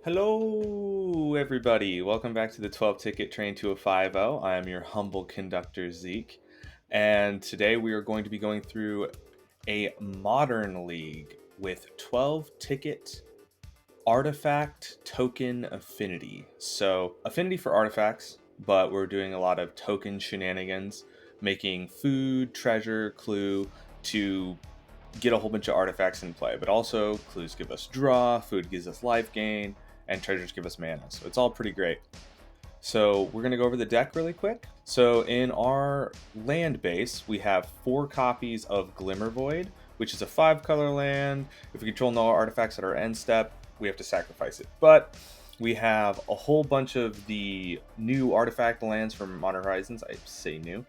Hello, everybody. Welcome back to the 12 Ticket Train to a 50. I am your humble conductor, Zeke. And today we are going to be going through a modern league with 12 ticket artifact token affinity. So, affinity for artifacts, but we're doing a lot of token shenanigans, making food, treasure, clue to get a whole bunch of artifacts in play, but also clues give us draw, food gives us life gain, and treasures give us mana. So it's all pretty great. So we're going to go over the deck really quick. So in our land base, we have 4 copies of Glimmervoid, which is a 5-color land. If we control no artifacts at our end step, we have to sacrifice it. But we have a whole bunch of the new artifact lands from Modern Horizons. I say new.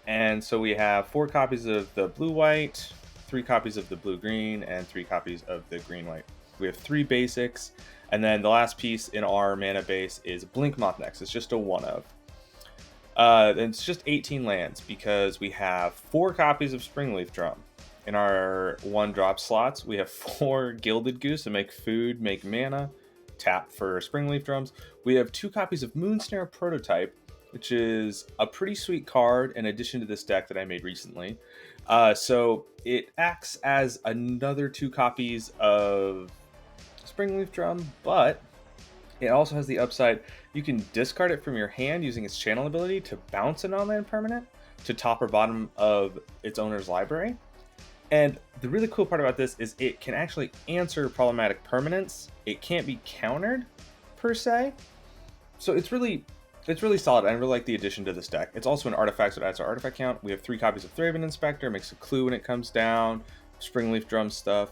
And so we have 4 copies of the blue-white, 3 copies of the blue-green, and 3 copies of the green-white. We have 3 basics, and then the last piece in our mana base is Blink Moth Next. It's just a 1-of. And it's just 18 lands because we have 4 copies of Springleaf Drum. In our 1-drop slots, we have 4 Gilded Goose to make food, make mana, tap for Springleaf Drums. We have 2 copies of Moonsnare Prototype, which is a pretty sweet card in addition to this deck that I made recently. So it acts as another 2 copies of Springleaf Drum, but it also has the upside. You can discard it from your hand using its channel ability to bounce a non-land permanent to top or bottom of its owner's library. And the really cool part about this is it can actually answer problematic permanents. It can't be countered, per se. So it's really solid. I really like the addition to this deck. It's also an artifact, so it adds our artifact count. We have 3 copies of Thraben Inspector, makes a clue when it comes down, Springleaf Drum stuff.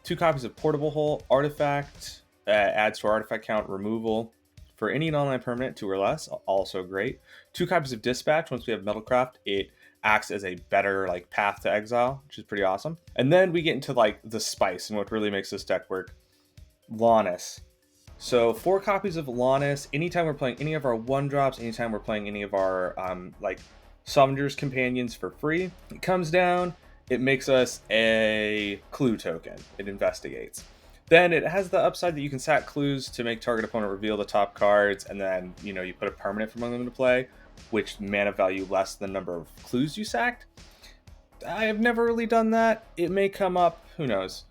2 copies of Portable Hole, artifact, adds to our artifact count, removal for any non-land permanent, 2 or less, also great. 2 copies of Dispatch, once we have Metalcraft, it acts as a better path to exile, which is pretty awesome. And then we get into the spice and what really makes this deck work. Lannis. So 4 copies of Lannis. Anytime we're playing any of our 1-drops, anytime we're playing any of our Summoner's Companions for free, it comes down, it makes us a clue token. It investigates. Then it has the upside that you can sack clues to make target opponent reveal the top cards, and then you put a permanent from among them into play, which mana value less than the number of clues you sacked. I have never really done that. It may come up, who knows.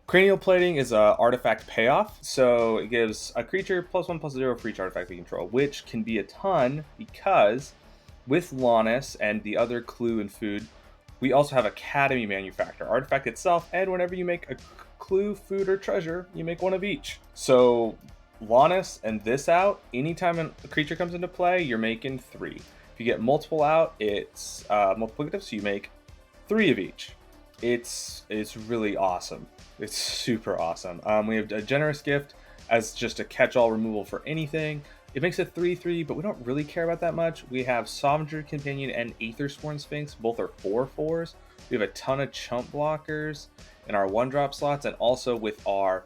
Cranial Plating is a artifact payoff, so it gives a creature +1/+0 for each artifact we control, which can be a ton because with Lannis and the other clue and food, we also have Academy Manufactor, artifact itself, and whenever you make a clue, food, or treasure, you make 1 of each. So Lannis and this out, anytime a creature comes into play, you're making 3. If you get multiple out, it's multiplicative, so you make 3 of each. It's really awesome. It's super awesome. We have a Generous Gift as just a catch-all removal for anything. It makes it 3/3, but we don't really care about that much. We have Sovereign Companion and Aethersworn Sphinx. Both are 4/4s. We have a ton of chump blockers in our 1-drop slots, and also with our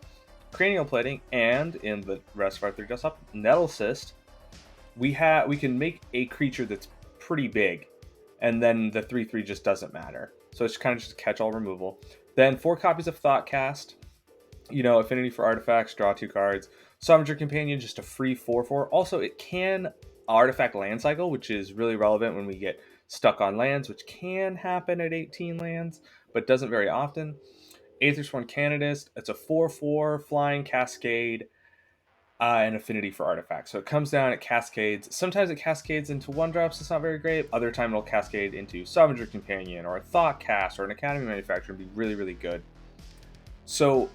Cranial Plating and in the rest of our 3-drop slot, Nettle Cyst, we can make a creature that's pretty big, and then the 3/3 just doesn't matter. So it's kind of just a catch-all removal. Then 4 copies of Thoughtcast. Affinity for artifacts, draw 2 cards. Sovereign Companion, just a free 4/4. Also, it can artifact land cycle, which is really relevant when we get stuck on lands, which can happen at 18 lands, but doesn't very often. Aethersworn Canonist, it's a 4/4 flying cascade, and affinity for artifacts. So it comes down, it cascades. Sometimes it cascades into 1-drops, it's not very great. Other time it'll cascade into Sovereign Companion or a Thoughtcast or an Academy Manufacturer and be really, really good. So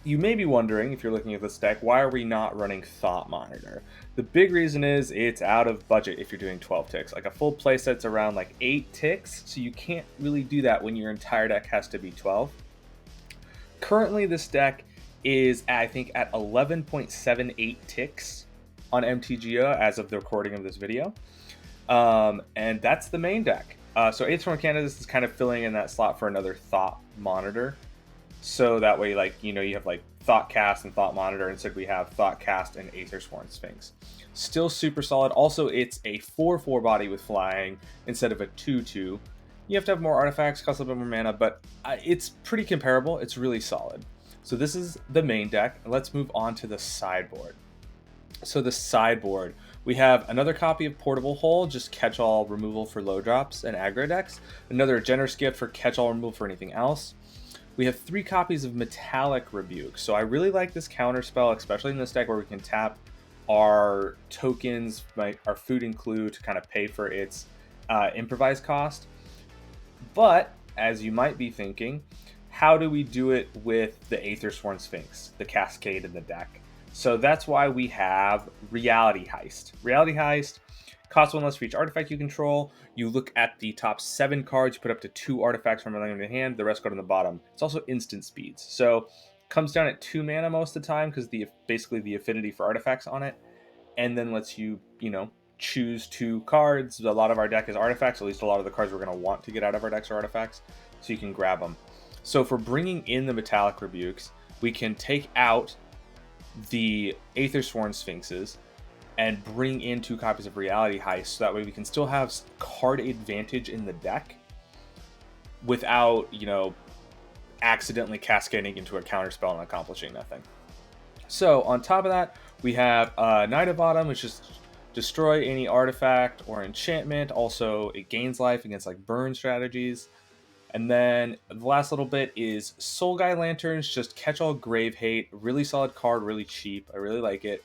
you may be wondering, if you're looking at this deck, why are we not running Thought Monitor? The big reason is it's out of budget if you're doing 12 ticks. A full playset's around 8 ticks, so you can't really do that when your entire deck has to be 12. Currently, this deck is, I think, at 11.78 ticks on MTGO as of the recording of this video. And that's the main deck. So Aethersworn Canonist is kind of filling in that slot for another Thought Monitor. So that way, you have Thoughtcast and Thought Monitor. Instead, we have Thoughtcast and Aethersworn Sphinx. Still super solid. Also, it's a 4/4 body with flying instead of a 2/2. You have to have more artifacts, cost a little bit more mana, but it's pretty comparable. It's really solid. So this is the main deck. Let's move on to the sideboard. So the sideboard, we have another copy of Portable Hole, just catch-all removal for low drops and aggro decks. Another Generous Gift for catch-all removal for anything else. We have 3 copies of Metallic Rebuke. So I really like this counter spell, especially in this deck where we can tap our tokens, our food and clue, to kind of pay for its improvise cost. But as you might be thinking, how do we do it with the Aethersworn Sphinx, the Cascade in the deck? So that's why we have Reality Heist. Reality Heist costs 1 less for each artifact you control. You look at the top 7 cards, you put up to 2 artifacts from your hand, the rest go to the bottom. It's also instant speeds. So comes down at 2 mana most of the time because basically the affinity for artifacts on it, and then lets you, choose 2 cards. A lot of our deck is artifacts, at least a lot of the cards we're going to want to get out of our decks are artifacts, so you can grab them. So for bringing in the Metallic Rebukes, we can take out the Aethersworn Sphinxes and bring in 2 copies of Reality Heist, so that way we can still have card advantage in the deck without, accidentally cascading into a counterspell and accomplishing nothing. So on top of that, we have Knight of Autumn, which is destroy any artifact or enchantment. Also, it gains life against like burn strategies. And then the last little bit is Soul Guy Lanterns, just catch all Grave Hate. Really solid card, really cheap. I really like it.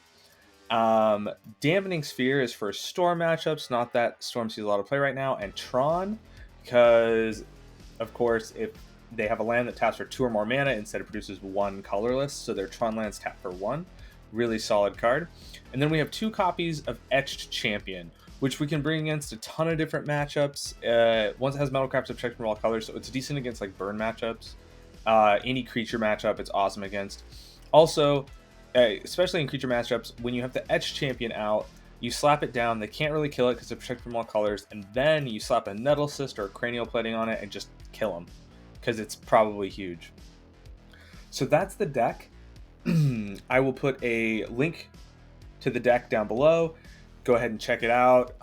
Dampening Sphere is for Storm matchups, not that Storm sees a lot of play right now. And Tron, because of course, if they have a land that taps for 2 or more mana, instead it produces 1 colorless, so their Tron lands tap for 1. Really solid card. And then we have 2 copies of Etched Champion, which we can bring against a ton of different matchups. Once it has Metalcraft's protection from all colors, so it's decent against like burn matchups. Any creature matchup, it's awesome against. Also, especially in creature matchups, when you have the Etched Champion out, you slap it down, they can't really kill it because it's protected from all colors, and then you slap a Nettle Cyst or a Cranial Plating on it and just kill them, because it's probably huge. So that's the deck. I will put a link to the deck down below. Go ahead and check it out.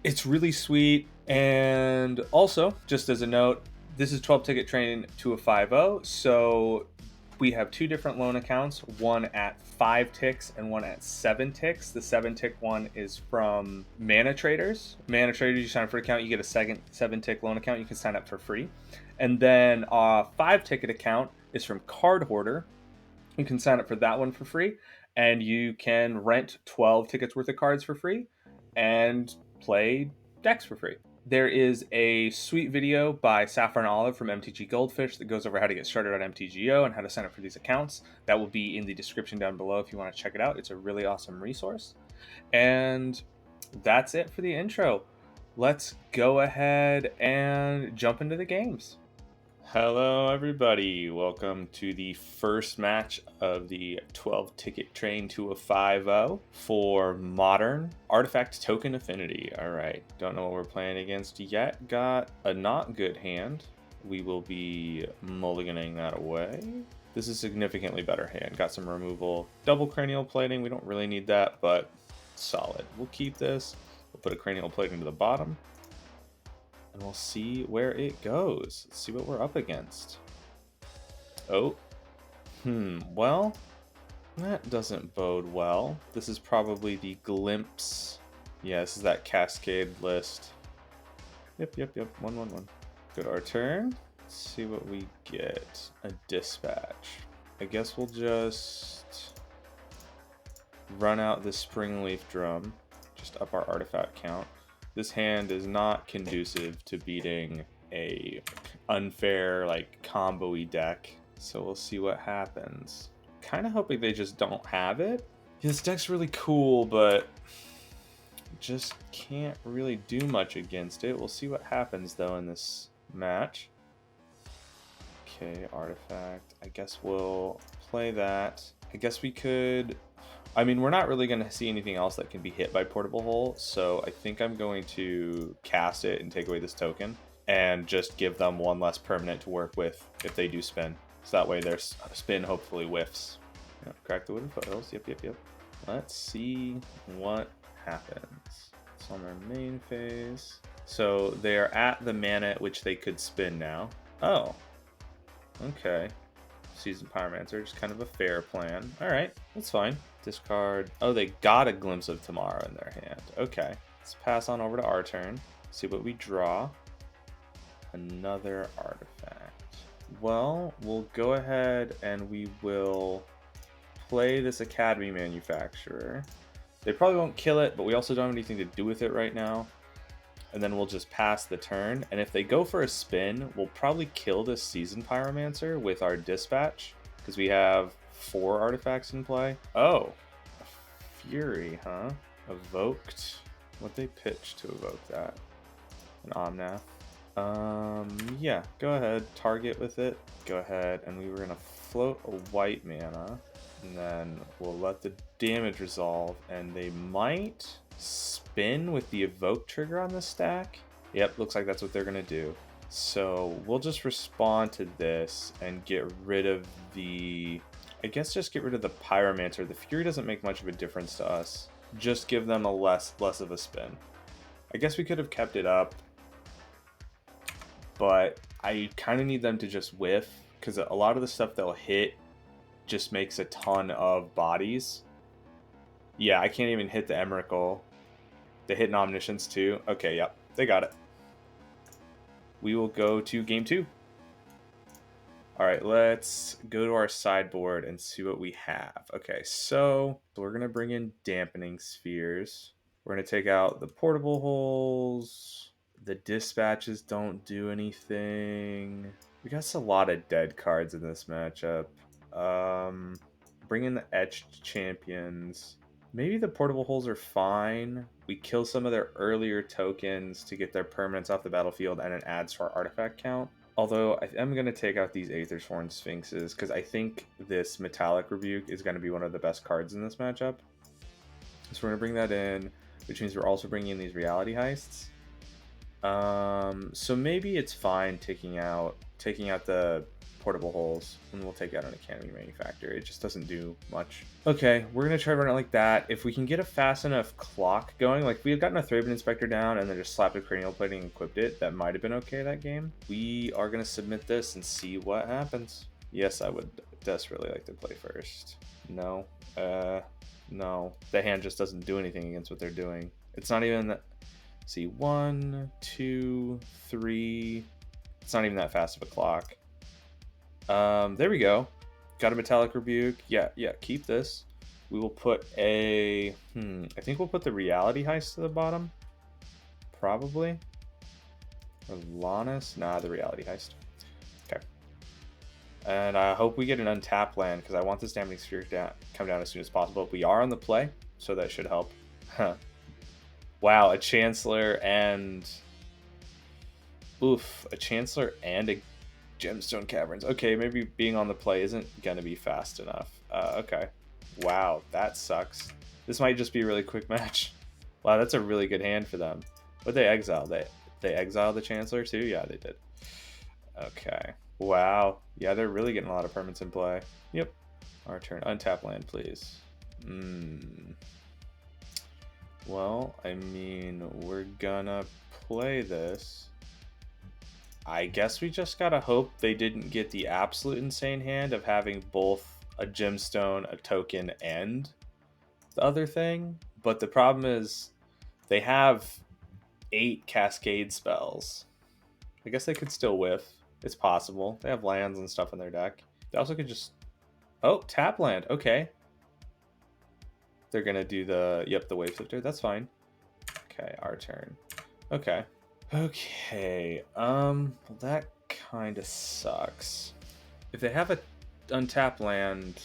It's really sweet. And also, just as a note, this is 12 Ticket Train to a 5.0. So we have 2 different loan accounts, one at 5 ticks and one at 7 ticks. The 7 tick one is from Mana Traders. Mana Traders, you sign up for an account, you get a second 7 tick loan account. You can sign up for free. And then a 5 ticket account is from Card Hoarder. You can sign up for that one for free, and you can rent 12 tickets worth of cards for free and play decks for free. There is a sweet video by Sapphire and Olive from MTGGoldfish that goes over how to get started on MTGO and how to sign up for these accounts. That will be in the description down below if you want to check it out. It's a really awesome resource. And that's it for the intro. Let's go ahead and jump into the games. Hello everybody, welcome to the first match of the 12 Ticket Train to a 5.0 for Modern Artifact Token Affinity. Alright, don't know what we're playing against yet. Got a not good hand. We will be mulliganing that away. This is a significantly better hand. Got some removal. Double Cranial Plating, we don't really need that, but solid. We'll keep this. We'll put a Cranial Plating to the bottom. And we'll see where it goes. Let's see what we're up against. Oh. Well, that doesn't bode well. This is probably the Glimpse. Yeah, this is that Cascade list. Yep. 1/1/1. Go to our turn. Let's see what we get. A Dispatch. I guess we'll just run out the Springleaf Drum. Just up our artifact count. This hand is not conducive to beating a unfair, like, combo-y deck. So we'll see what happens. Kind of hoping they just don't have it. This deck's really cool, but just can't really do much against it. We'll see what happens, though, in this match. Okay, artifact. I guess we'll play that. I guess we could... I mean, we're not really going to see anything else that can be hit by Portable Hole, so I think I'm going to cast it and take away this token and just give them 1 less permanent to work with if they do spin. So that way their spin hopefully whiffs. Yep, crack the wooden foothills. Yep. Let's see what happens. It's on their main phase. So they're at the mana at which they could spin now. Oh, okay. Seasoned Pyromancer, just kind of a fair plan. All right, that's fine. Discard. Oh, they got a Glimpse of Tomorrow in their hand. Okay, let's pass on over to our turn. See what we draw. Another artifact. Well, we'll go ahead and we will play this Academy Manufacturer. They probably won't kill it, but we also don't have anything to do with it right now. And then we'll just pass the turn. And if they go for a spin, we'll probably kill this Seasoned Pyromancer with our Dispatch, because we have 4 artifacts in play. Oh, a Fury, huh? Evoked. What'd they pitch to evoke that? An Omnath. Yeah, go ahead, target with it. Go ahead, and we were gonna float a white mana, and then we'll let the damage resolve, and they might spin with the evoke trigger on the stack. Yep, looks like that's what they're gonna do. So we'll just respond to this and get rid of the, I guess just get rid of the Pyromancer. The Fury doesn't make much of a difference to us. Just give them a less of a spin. I guess we could have kept it up, but I kind of need them to just whiff, because a lot of the stuff they'll hit just makes a ton of bodies. Yeah, I can't even hit the Emrakul. They hit an Omniscience too. Okay, yep, they got it. We will go to game 2. All right, let's go to our sideboard and see what we have. Okay, so we're going to bring in Dampening Spheres. We're going to take out the Portable Holes. The Dispatches don't do anything. We got a lot of dead cards in this matchup. Bring in the Etched Champions. Maybe the Portable Holes are fine. We kill some of their earlier tokens to get their permanents off the battlefield, and it adds to our artifact count. Although I am going to take out these Aethersworn Sphinxes, because I think this Metallic Rebuke is going to be one of the best cards in this matchup. So we're going to bring that in, which means we're also bringing in these Reality Heists. So maybe it's fine taking out the Portable Holes, and we'll take out an Academy Manufacturer. It just doesn't do much. Okay, we're going to try to run it like that. If we can get a fast enough clock going, like we've gotten a Thraben Inspector down and then just slapped a Cranial Plating and equipped it, that might have been okay that game. We are going to submit this and see what happens. Yes, I would desperately like to play first. No. No. The hand just doesn't do anything against what they're doing. It's not even that... See, 1, 2, 3. It's not even that fast of a clock. There we go. Got a Metallic Rebuke. Yeah, keep this. We will put a... I think we'll put the Reality Heist to the bottom. Probably. Or Lannis? Nah, the Reality Heist. Okay. And I hope we get an untapped land, because I want this Dampening Sphere to come down as soon as possible. We are on the play, so that should help. Wow, a Chancellor and... Oof, a Chancellor and a Gemstone Caverns. Okay, maybe being on the play isn't going to be fast enough. Okay. Wow, that sucks. This might just be a really quick match. Wow, that's a really good hand for them. But they exile. They exile the Chancellor too? Yeah, they did. Okay. Wow. Yeah, they're really getting a lot of permanents in play. Yep. Our turn. Untap land, please. Well, I mean, we're gonna play this. I guess we just gotta hope they didn't get the absolute insane hand of having both a gemstone, a token, and the other thing. But the problem is they have 8 cascade spells. I guess they could still whiff. It's possible. They have lands and stuff in their deck. They also could just... Oh, tap land. Okay. They're gonna do the... Yep, the wave shifter. That's fine. Okay, our turn. Okay. Okay, well, that kind of sucks. If they have a untapped land,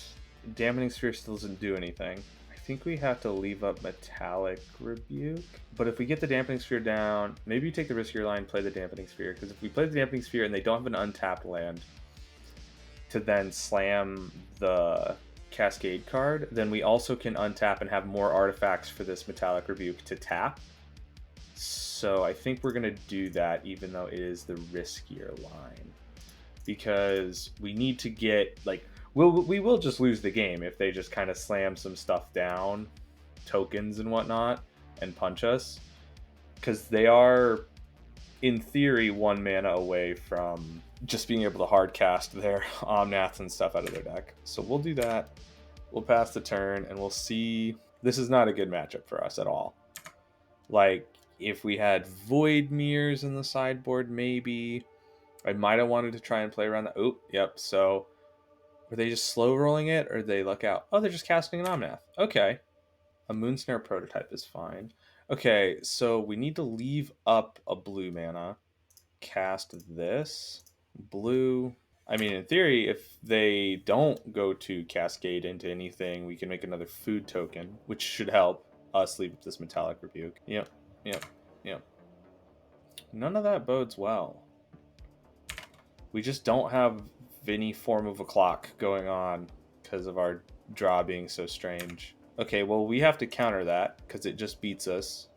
Dampening Sphere still doesn't do anything. I think we have to leave up Metallic Rebuke. But if we get the Dampening Sphere down, maybe you take the riskier line, play the Dampening Sphere. Because if we play the Dampening Sphere and they don't have an untapped land to then slam the Cascade card, then we also can untap and have more artifacts for this Metallic Rebuke to tap. So I think we're going to do that, even though it is the riskier line. Because we need to get, like, we will just lose the game if they just kind of slam some stuff down, tokens and whatnot, and punch us. Because they are, in theory, 1 mana away from just being able to hard cast their Omnaths and stuff out of their deck. So we'll do that. We'll pass the turn, and we'll see. This is not a good matchup for us at all. Like, if we had Void Mirrors in the sideboard, maybe I might have wanted to try and play around that. Oh, yep. So, are they just slow rolling it, or they luck out? Oh, they're just casting an Omnath. Okay. A Moonsnare prototype is fine. Okay, so we need to leave up a blue mana. Cast this. Blue. I mean, in theory, if they don't go to cascade into anything, we can make another food token, which should help us leave this Metallic Rebuke. Yep, yep, yep. None of that bodes well. We just don't have any form of a clock going on because of our draw being so strange. Okay, well, we have to counter that because it just beats us.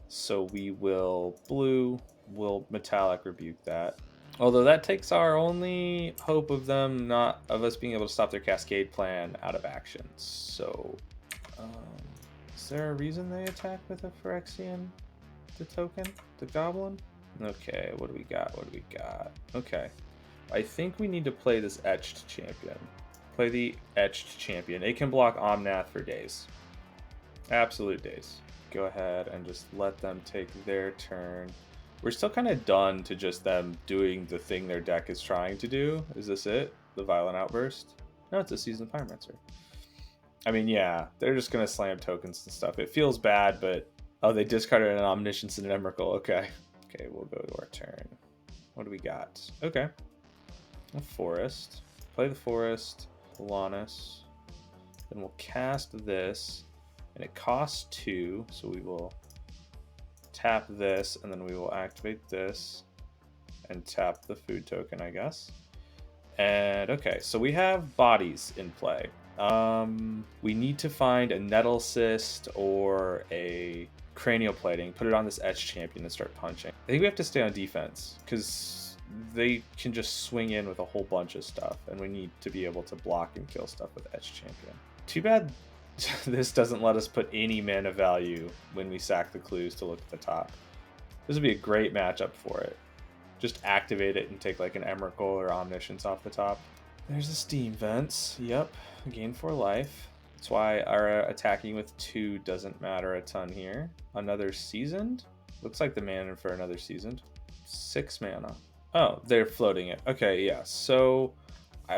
So we will blue, we'll Metallic Rebuke that. Although that takes our only hope of them not of us being able to stop their cascade plan out of action. So, is there a reason they attack with a Phyrexian, the token, the goblin? Okay, what do we got? What do we got? Okay, I think we need to play this Etched Champion. Play the Etched Champion. It can block Omnath for days. Absolute days. Go ahead and just let them take their turn. We're still kind of done to just them doing the thing their deck is trying to do. Is this it? The Violent Outburst? No, it's a Seasoned Pyromancer. I mean, yeah, they're just going to slam tokens and stuff. It feels bad, but... Oh, they discarded an Omniscience and an Emrakul. Okay. Okay, we'll go to our turn. What do we got? Okay. A Forest. Play the Forest. Lannis. Then we'll cast this. And it costs 2, so we will tap this, and then we will activate this and tap the food token, I guess. And okay, so we have bodies in play. We need to find a Nettle Cyst or a Cranial Plating, put it on this Etched Champion and start punching. I think we have to stay on defense because they can just swing in with a whole bunch of stuff, and we need to be able to block and kill stuff with Etched Champion. Too bad this doesn't let us put any mana value when we sack the clues to look at the top. This would be a great matchup for it. Just activate it and take like an Emrakul or Omniscience off the top. There's the Steam Vents. Yep, gain 4 life. That's why our attacking with 2 doesn't matter a ton here. Another Seasoned. Looks like the mana for another Seasoned. 6 mana. Oh, they're floating it. Okay, yeah. So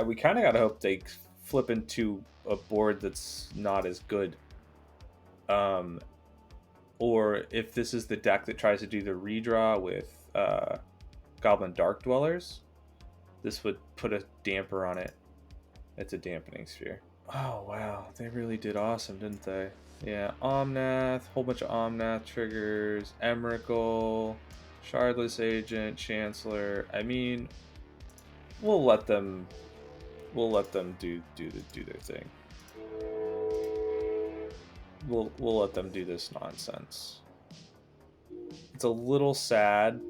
we kind of got to hope they flip into a board that's not as good. Or if this is the deck that tries to do the redraw with Goblin Dark Dwellers, this would put a damper on it. It's a dampening sphere. Oh wow, they really did awesome, didn't they? Yeah, Omnath, whole bunch of Omnath triggers, Emrakul, Shardless Agent, Chancellor. I mean, we'll let them do their thing. We'll let them do this nonsense. It's a little sad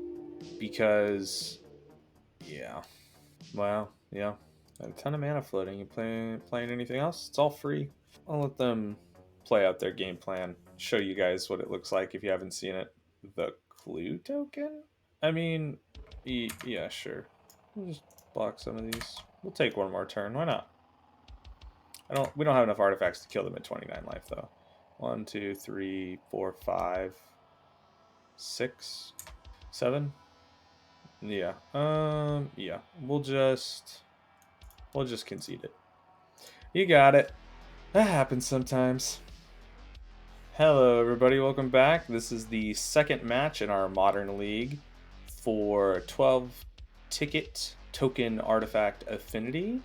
because, yeah, wow, yeah, a ton of mana floating. You playing anything else? It's all free. I'll let them play out their game plan. Show you guys what it looks like if you haven't seen it. The clue token? I mean, yeah, sure. We'll just block some of these. We'll take one more turn. Why not? We don't have enough artifacts to kill them at 29 life though. 1, 2, 3, 4, 5, 6, 7. Yeah. Yeah. We'll just concede it. You got it. That happens sometimes. Hello, everybody. Welcome back. This is the second match in our Modern League for 12 ticket token artifact Affinity.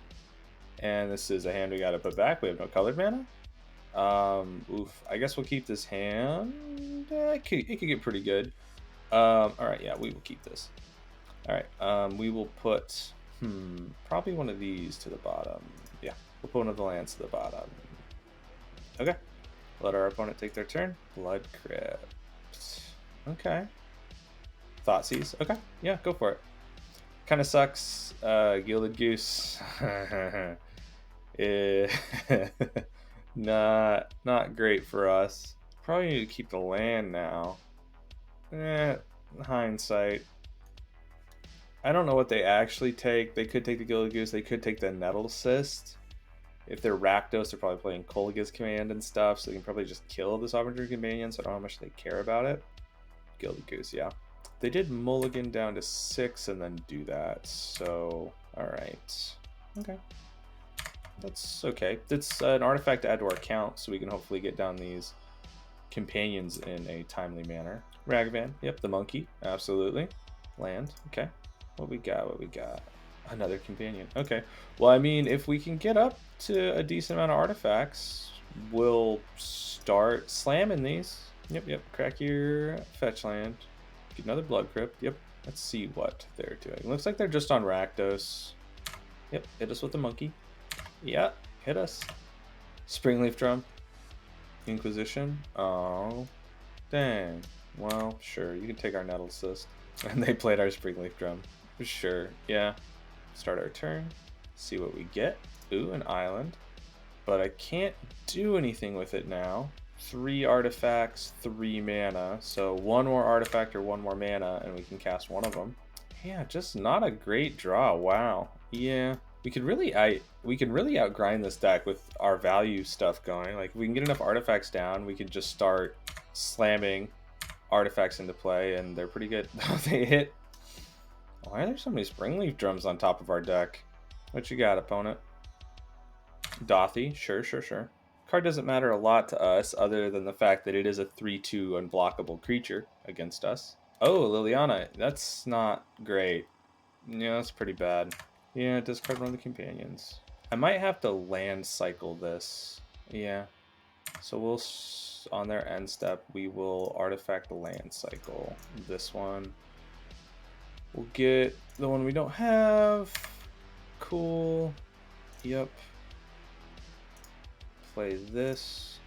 And this is a hand we got to put back. We have no colored mana. Oof. I guess we'll keep this hand. It could get pretty good. All right. Yeah, we will keep this. All right. We will put probably one of these to the bottom. Yeah, we'll put one of the lands to the bottom. Okay. Let our opponent take their turn. Blood Crypt. Okay. Thoughtseize. Okay. Yeah, go for it. Kind of sucks. Gilded Goose. Not great for us. Probably need to keep the land now. Hindsight. I don't know what they actually take. They could take the Gilded Goose. They could take the Nettle Cyst. If they're Rakdos, they're probably playing Kolagha's Command and stuff, so they can probably just kill the Sovereign Companion, so I don't know how much they care about it. Gilded Goose, yeah. They did mulligan down to 6 and then do that, so alright. Okay. That's okay. That's an artifact to add to our count, so we can hopefully get down these companions in a timely manner. Ragavan, yep, the monkey, absolutely. Land, okay. What we got, what we got? Another companion, okay. Well, I mean, if we can get up to a decent amount of artifacts, we'll start slamming these. Yep, crack your fetch land. Get another blood crypt, yep. Let's see what they're doing. Looks like they're just on Rakdos. Yep, hit us with the monkey. Yeah, hit us. Springleaf Drum. Inquisition. Oh, dang. Well, sure, you can take our Nettle Cyst. And they played our Springleaf Drum. Sure, yeah. Start our turn. See what we get. Ooh, an island. But I can't do anything with it now. 3 artifacts, 3 mana. So 1 more artifact or 1 more mana, and we can cast one of them. Yeah, just not a great draw. Wow. Yeah. We could really outgrind this deck with our value stuff going. Like, if we can get enough artifacts down, we can just start slamming artifacts into play, and they're pretty good. They hit. Why are there so many Springleaf Drums on top of our deck? What you got, opponent? Dothy, sure. Card doesn't matter a lot to us, other than the fact that it is a 3/2 unblockable creature against us. Oh, Liliana, that's not great. Yeah, that's pretty bad. Yeah, discard one of the companions. I might have to land cycle this. Yeah. So we'll, on their end step, we will artifact the land cycle. This one. We'll get the one we don't have. Cool. Yep. Play this.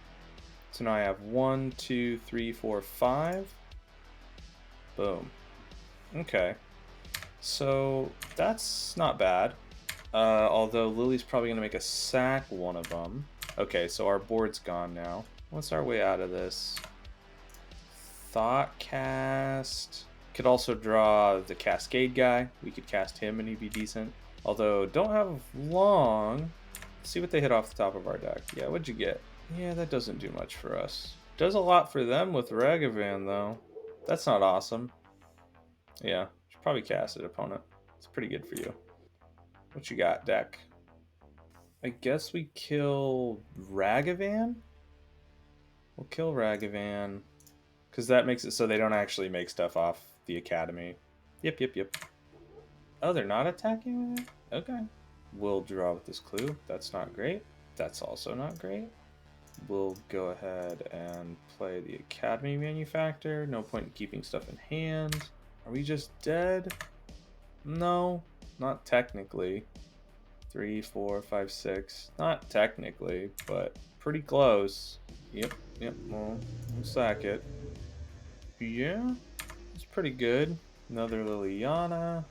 So now I have 1, 2, 3, 4, 5. Boom. Okay. So that's not bad. Although Lily's probably going to make a sack one of them. Okay, so our board's gone now. What's our way out of this? Thoughtcast. Could also draw the Cascade guy. We could cast him and he'd be decent. Although, don't have long. Let's see what they hit off the top of our deck. Yeah, what'd you get? Yeah, that doesn't do much for us. Does a lot for them with Ragavan, though. That's not awesome. Yeah, should probably cast it, opponent. It's pretty good for you. What you got, deck? I guess we kill Ragavan? We'll kill Ragavan. Because that makes it so they don't actually make stuff off the Academy. Yep. Oh, they're not attacking with it? Okay. We'll draw with this clue. That's not great. That's also not great. We'll go ahead and play the Academy Manufactor. No point in keeping stuff in hand. Are we just dead? No, not technically. 3, 4, 5, 6. Not technically, but pretty close. Yep. We'll sack it. Yeah, it's pretty good. Another Liliana.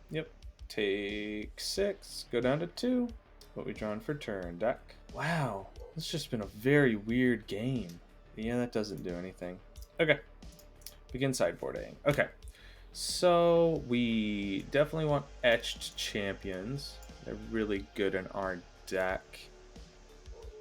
Yep. Take 6. Go down to 2. What we drawing for turn, deck? Wow, it's just been a very weird game. Yeah, that doesn't do anything. Okay. Begin sideboarding. Okay. So we definitely want Etched Champions. They're really good in our deck.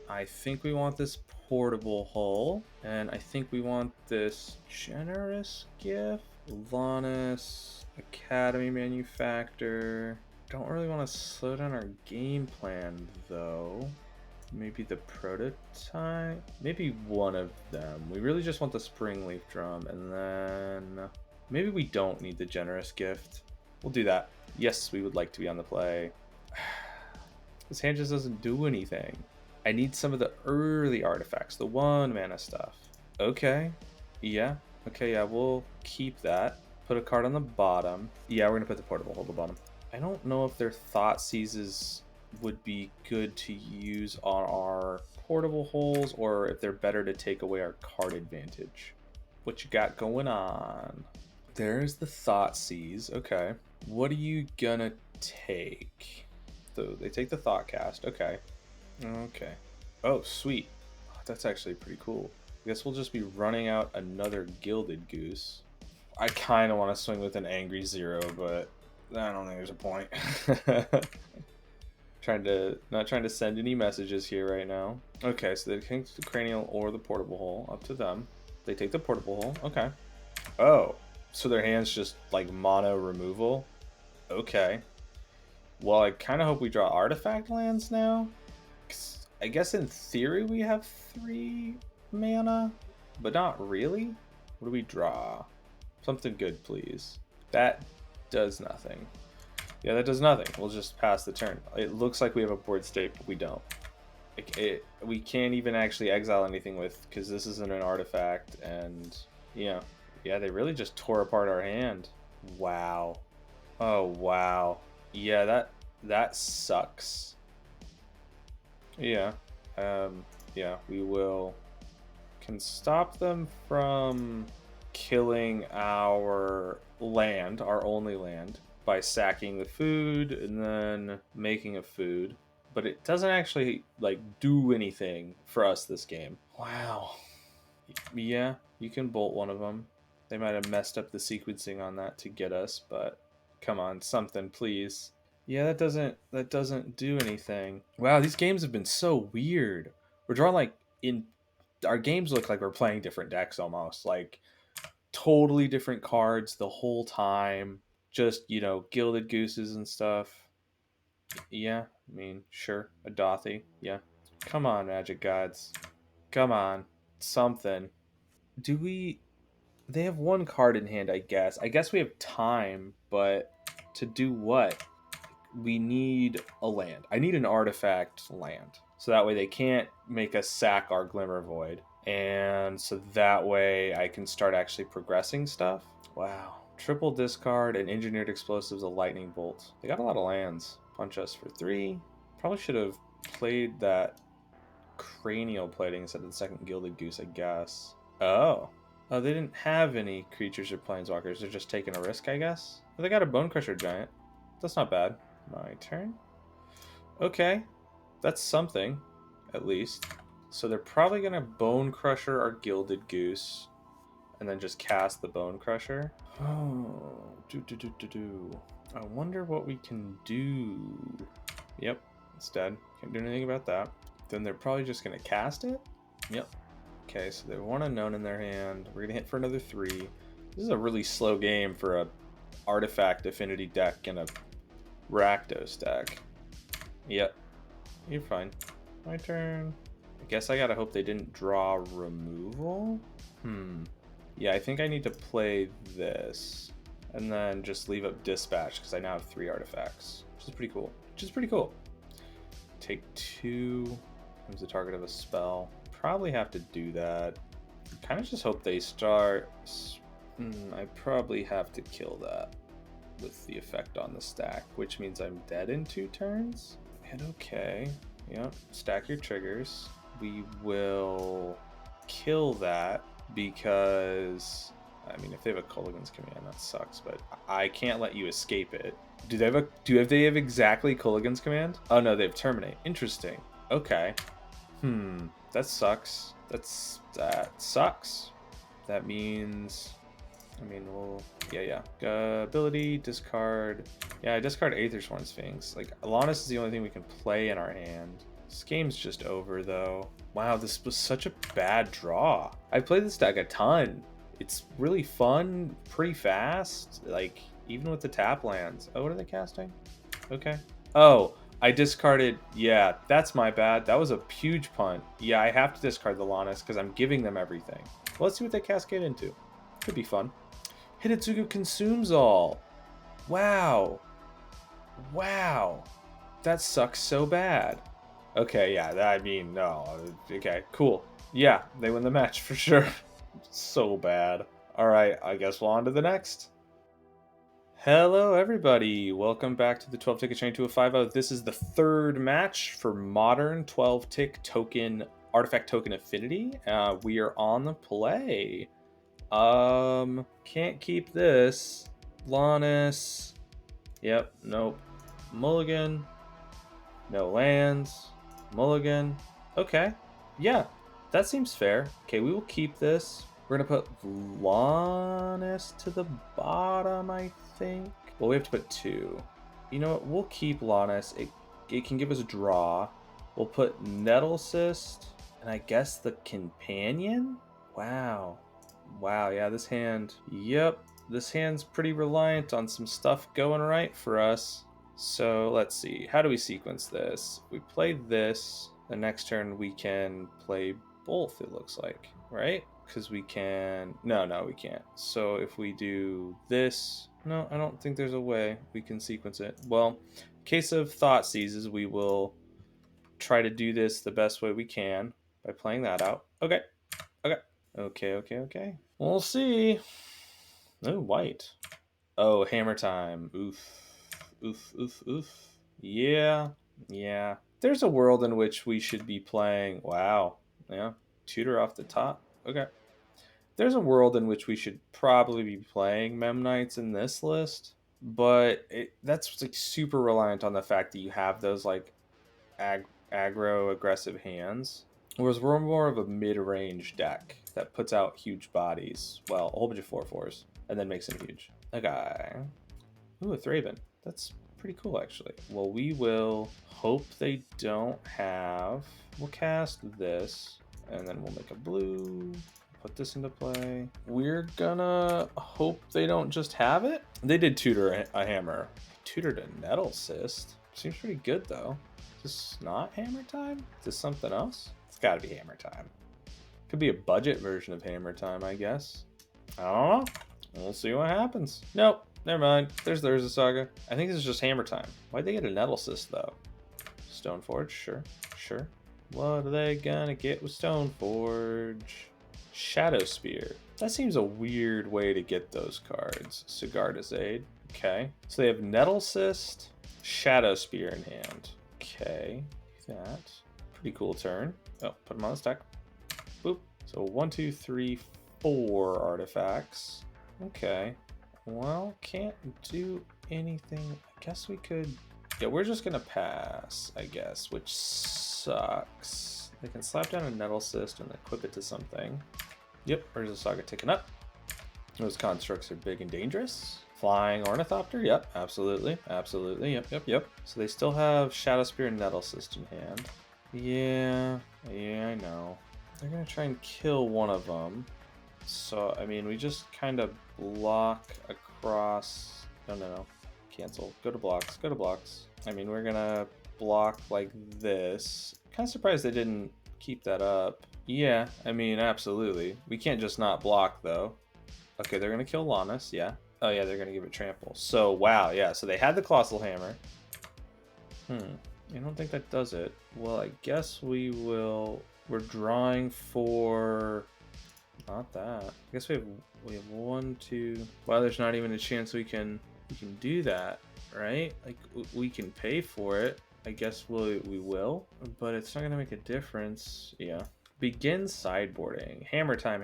I think we want this Portable Hull, and I think we want this Generous Gift, Lannis, Academy Manufactor. Don't really want to slow down our game plan, though. Maybe the Prototype? Maybe one of them. We really just want the Springleaf Drum, and then maybe we don't need the Generous Gift. We'll do that. Yes, we would like to be on the play. This hand just doesn't do anything. I need some of the early artifacts, the 1 mana stuff. Okay, yeah, we'll keep that. Put a card on the bottom. Yeah, we're gonna put the Portable Hold the bottom. I don't know if their Thought Seizes would be good to use on our portable holes, or if they're better to take away our card advantage. What you got going on? There's the Thought Seize. Okay. What are you gonna take? So they take the Thoughtcast. Okay. Oh, sweet. That's actually pretty cool. I guess we'll just be running out another Gilded Goose. I kind of want to swing with an angry 0, but I don't think there's a point. Not trying to send any messages here right now. Okay, so they take the cranial or the portable hole. Up to them. They take the portable hole. Okay. Oh, so their hand's just like mono removal. Okay. Well, I kind of hope we draw artifact lands now. 'Cause I guess in theory we have 3 mana, but not really. What do we draw? Something good, please. That does nothing. Yeah, that does nothing. We'll just pass the turn. It looks like we have a board state, but we don't. We can't even actually exile anything with, because this isn't an artifact, and yeah, they really just tore apart our hand. Wow. Oh wow. Yeah, that sucks. Yeah. Yeah, we can stop them from killing our land, our only land, by sacking the food and then making a food. But it doesn't actually like do anything for us this game. Wow. Yeah, you can bolt one of them. They might have messed up the sequencing on that to get us, but come on, something, please. Yeah, that doesn't do anything. Wow, these games have been so weird. We're drawing like in our games look like we're playing different decks almost. Like totally different cards the whole time. Just, gilded gooses and stuff. Yeah, I mean, sure, a Dothy. Yeah. Come on, Magic Gods. Come on. Something. Do we They have one card in hand, I guess. I guess we have time, but to do what? We need a land. I need an artifact land. So that way they can't make us sack our Glimmer Void. And so that way I can start actually progressing stuff. Wow. Triple discard and engineered explosives, a lightning bolt. They got a lot of lands. Punch us for 3. Probably should have played that cranial plating instead of the second gilded goose, I guess. Oh, they didn't have any creatures or planeswalkers. They're just taking a risk, I guess. Well, they got a Bone Crusher Giant. That's not bad. My turn. Okay, that's something, at least. So they're probably going to Bone Crusher our Gilded Goose, and then just cast the Bone Crusher. Oh, I wonder what we can do. Yep, it's dead. Can't do anything about that. Then they're probably just going to cast it? Yep. Okay, so they have 1 unknown in their hand. We're going to hit for another 3. This is a really slow game for a artifact affinity deck and a Rakdos deck. Yep. You're fine. My turn. I guess I gotta hope they didn't draw removal? Yeah, I think I need to play this. And then just leave up Dispatch, because I now have 3 artifacts. Which is pretty cool. Take 2. Becomes the target of a spell. Probably have to do that. Kind of just hope they start. I probably have to kill that with the effect on the stack, which means I'm dead in 2 turns. And okay, yep, stack your triggers. We will kill that because, I mean, if they have a Culligan's Command, that sucks, but I can't let you escape it. Do they have exactly Culligan's Command? Oh no, they have Terminate. Interesting. Okay. That sucks. That sucks. That means, I mean, yeah. Ability, discard. Yeah, I discard Aethersworn Sphinx. Like, Alanis is the only thing we can play in our hand. This game's just over, though. Wow, this was such a bad draw. I played this deck a ton. It's really fun, pretty fast. Like, even with the tap lands. Oh, what are they casting? Okay. Oh, I discarded. Yeah, that's my bad. That was a huge punt. Yeah, I have to discard the Lannis because I'm giving them everything. Well, let's see what they cascade into. Could be fun. Hidetsugu consumes all. Wow. Wow. That sucks so bad. Okay, yeah, I mean, no. Okay, cool. Yeah, they win the match for sure. So bad. Alright, I guess we'll on to the next. Hello, everybody. Welcome back to the 12-ticket train to a 5-0. This is the 3rd match for Modern 12-tick token artifact token Affinity. We are on the play. Can't keep this. Lannis. Yep, nope. Mulligan. No lands. Mulligan. Okay. Yeah, that seems fair. Okay, we will keep this. We're gonna put Lannis to the bottom, I think. Well, we have to put 2. You know what? We'll keep Lannis. It can give us a draw. We'll put Nettlecyst, and I guess the Companion? Wow. Wow, yeah, this hand. Yep, this hand's pretty reliant on some stuff going right for us. So let's see. How do we sequence this? If we play this, the next turn we can play both, it looks like, right? Because we can... No, we can't. So if we do this... No, I don't think there's a way we can sequence it. Well, in case of thought seizes, we will try to do this the best way we can by playing that out. Okay. Okay. We'll see. Oh, white. Oh, hammer time. Oof. Yeah. There's a world in which we should be playing... Wow. Yeah. Tutor off the top. Okay. There's a world in which we should probably be playing Mem Knights in this list, but that's like super reliant on the fact that you have those like aggro aggressive hands. Whereas we're more of a mid-range deck that puts out huge bodies. Well, a whole bunch of 4/4s, and then makes them huge. Okay. Ooh, a Thraben. That's pretty cool, actually. Well, we will hope they don't have... We'll cast this, and then we'll make a blue. Put this into play. We're gonna hope they don't just have it. They did tutor a hammer. Tutored a Nettlecyst. Seems pretty good, though. Is this not hammer time? Is this something else? It's gotta be hammer time. Could be a budget version of hammer time, I guess. I don't know. We'll see what happens. Nope. Never mind. There's a saga. I think this is just hammer time. Why'd they get a Nettlecyst, though? Stoneforge? Sure. What are they gonna get with Stoneforge? Shadow Spear. That seems a weird way to get those cards. Sigarda's Aid. Okay. So they have Nettlecyst, Shadow Spear in hand. Okay. That. Pretty cool turn. Oh, put them on the stack. Boop. So 1, 2, 3, 4 artifacts. Okay. Well, can't do anything. I guess we could... Yeah, we're just gonna pass, I guess, which sucks. They can slap down a Nettlecyst and equip it to something. Yep, Urza Saga ticking up. Those constructs are big and dangerous. Flying Ornithopter, yep, absolutely, yep. So they still have Shadow Spear and Nettlecyst in hand. Yeah, I know. They're gonna try and kill one of them. So, I mean, we just kind of block across... No. Cancel. Go to blocks. I mean, we're gonna block like this. Kind of surprised they didn't keep that up. Yeah, I mean, absolutely. We can't just not block, though. Okay, they're gonna kill Lannis, yeah. Oh, yeah, they're gonna give it trample. So, wow, yeah, so they had the Colossal Hammer. I don't think that does it. Well, I guess we will... We're drawing for... Not that. I guess we have 1, 2... Wow, there's not even a chance we can do that, right? Like, we can pay for it. I guess we will, but it's not gonna make a difference. Yeah. Begin sideboarding. Hammer time.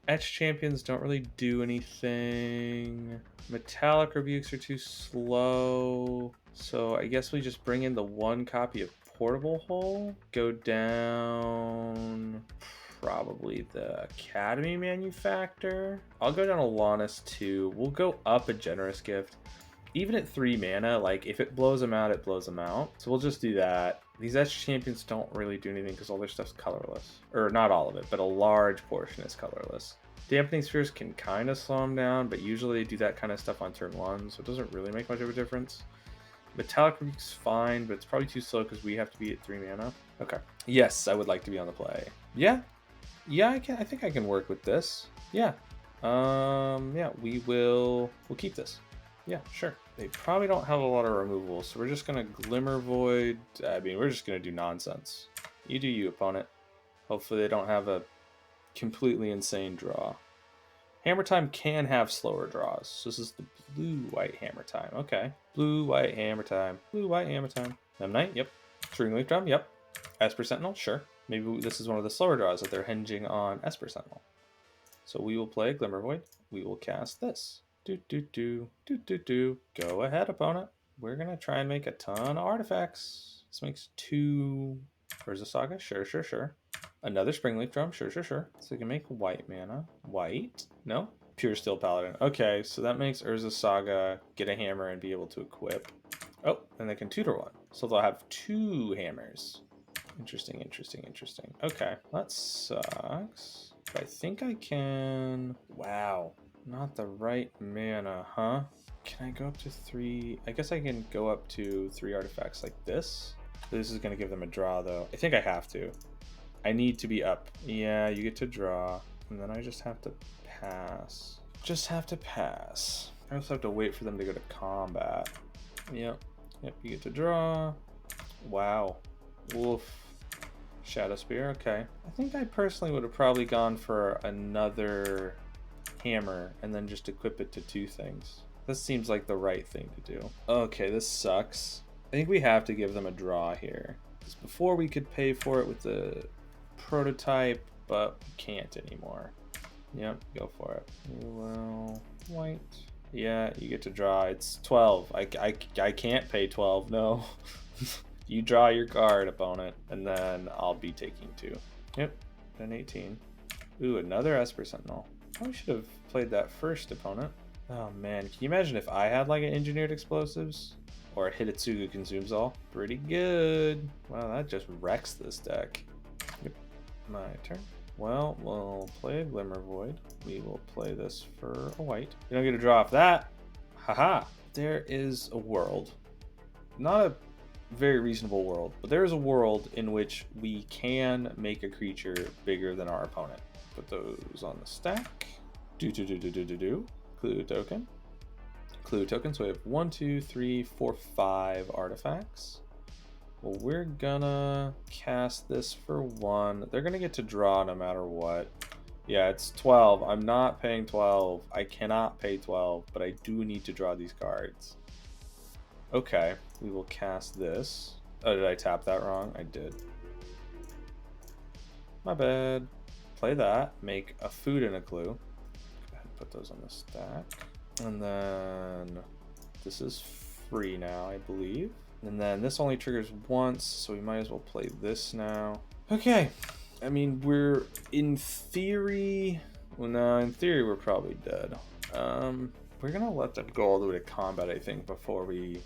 Etch champions don't really do anything. Metallic rebukes are too slow. So I guess we just bring in the 1 copy of Portable Hole. Go down probably the Academy Manufactor. I'll go down to Lannis 2. We'll go up a Generous Gift. Even at 3 mana, like, if it blows them out, it blows them out. So we'll just do that. These Etch champions don't really do anything because all their stuff's colorless. Or not all of it, but a large portion is colorless. Dampening Spheres can kind of slow them down, but usually they do that kind of stuff on turn 1, so it doesn't really make much of a difference. Metallic Rebuke's fine, but it's probably too slow because we have to be at 3 mana. Okay. Yes, I would like to be on the play. Yeah, I think I can work with this. Yeah. Yeah, we'll keep this. Yeah, sure. They probably don't have a lot of removal, so we're just gonna Glimmer Void. I mean, we're just gonna do nonsense. You do you, opponent. Hopefully they don't have a completely insane draw. Hammer time can have slower draws. So this is the blue-white hammer time. Okay. Blue-white hammer time. Blue-white hammer time. Mem Knight, yep. String Leaf Drum, yep. Esper Sentinel, sure. Maybe this is one of the slower draws that they're hinging on Esper Sentinel. So we will play Glimmer Void. We will cast this. Go ahead, opponent. We're gonna try and make a ton of artifacts. This makes 2 Urza Saga. Sure. Another Springleaf Drum. Sure, sure, sure. So we can make white mana. White? No? Pure Steel Paladin. Okay, so that makes Urza Saga get a hammer and be able to equip. Oh, and they can tutor one. So they'll have 2 hammers. Interesting, interesting, interesting. Okay, that sucks. But I think I can... Wow, not the right mana, huh? Can I go up to 3? I guess I can go up to 3 artifacts like this. This is going to give them a draw, though. I think I have to. I need to be up. Yeah, you get to draw. And then I just have to pass. Just have to pass. I also have to wait for them to go to combat. Yep. Yep, you get to draw. Wow. Wolf. Shadow Spear, okay. I think I personally would have probably gone for another hammer and then just equip it to 2 things. This seems like the right thing to do. Okay, this sucks. I think we have to give them a draw here. Because before we could pay for it with the prototype, but we can't anymore. Yep, go for it. Well, white. Yeah, you get to draw. It's 12. I can't pay 12, no. You draw your card, opponent, and then I'll be taking 2. Yep, then 18. Ooh, another Esper Sentinel. I should have played that first, opponent. Oh man, can you imagine if I had like an Engineered Explosives? Or a Hitotsugu Consumes All? Pretty good. Wow, that just wrecks this deck. Yep, my turn. Well, we'll play Glimmer Void. We will play this for a white. You don't get to draw off that. Haha. There is a world. Not a very reasonable world, but there is a world in which we can make a creature bigger than our opponent. Put those on the stack. Clue token. Clue token. So we have 1, 2, 3, 4, 5 artifacts. Well, we're gonna cast this for 1. They're gonna get to draw no matter what. Yeah, it's 12. I'm not paying 12. I cannot pay 12, but I do need to draw these cards. Okay, we will cast this. Oh, did I tap that wrong? I did. My bad. Play that. Make a food and a clue. Go ahead and put those on the stack. And then this is free now, I believe. And then this only triggers once, so we might as well play this now. Okay. I mean, we're in theory... Well, no, in theory, we're probably dead. We're going to let them go all the way to combat, I think, before we...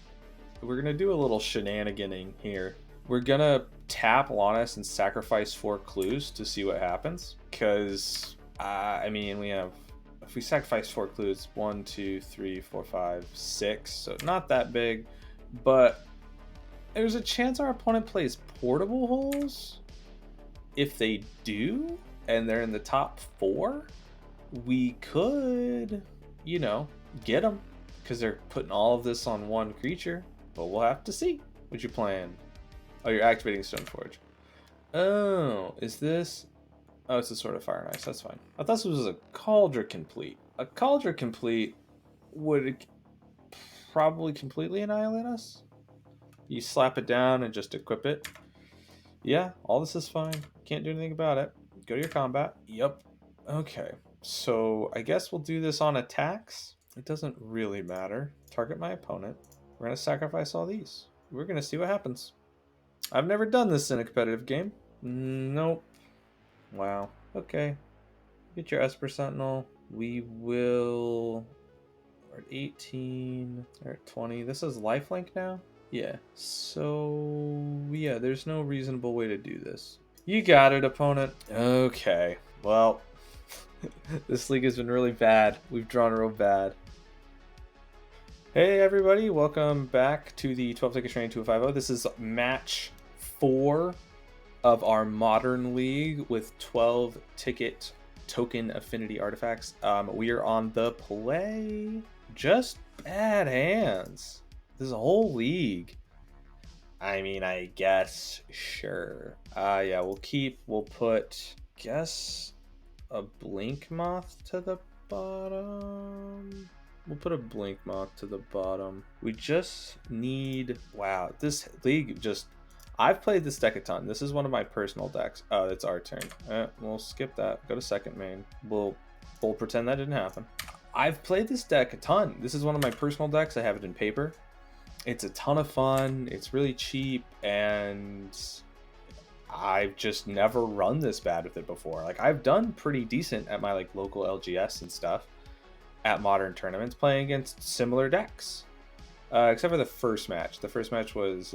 We're going to do a little shenaniganing here. We're going to tap Lannis and sacrifice 4 clues to see what happens. Because, I mean, we have... If we sacrifice 4 clues, 1, 2, 3, 4, 5, 6. So not that big. But there's a chance our opponent plays Portable Holes. If they do, and they're in the top 4, we could, you know, get them. Because they're putting all of this on 1 creature. But we'll have to see. What you playing? Oh, you're activating Stoneforge. Oh, is this... Oh, it's a Sword of Fire and Ice. That's fine. I thought this was a Cauldron Complete. A Cauldron Complete would probably completely annihilate us. You slap it down and just equip it. Yeah, all this is fine. Can't do anything about it. Go to your combat. Yep. Okay. So I guess we'll do this on attacks. It doesn't really matter. Target my opponent. We're going to sacrifice all these. We're going to see what happens. I've never done this in a competitive game. Nope. Wow. Okay. Get your Esper Sentinel. We will... We're at 18. We're at 20. This is lifelink now? Yeah. So, yeah, there's no reasonable way to do this. You got it, opponent. Okay. Well, this league has been really bad. We've drawn real bad. Hey, everybody. Welcome back to the 12 Ticket Train 250. This is match 4 of our modern league with 12 ticket token affinity artifacts. We are on the play. Just bad hands. This is a whole league. I mean, I guess, sure. Yeah, we'll put, guess, a Blink Moth to the bottom. We'll put a Blink Moth to the bottom. We just need, wow, this league just, I've played this deck a ton. This is one of my personal decks. Oh, it's our turn. We'll skip that. Go to second main. We'll pretend that didn't happen. I've played this deck a ton. This is one of my personal decks. I have it in paper. It's a ton of fun. It's really cheap, and I've just never run this bad with it before. Like, I've done pretty decent at my like local LGS and stuff at modern tournaments playing against similar decks. Except for the first match. The first match was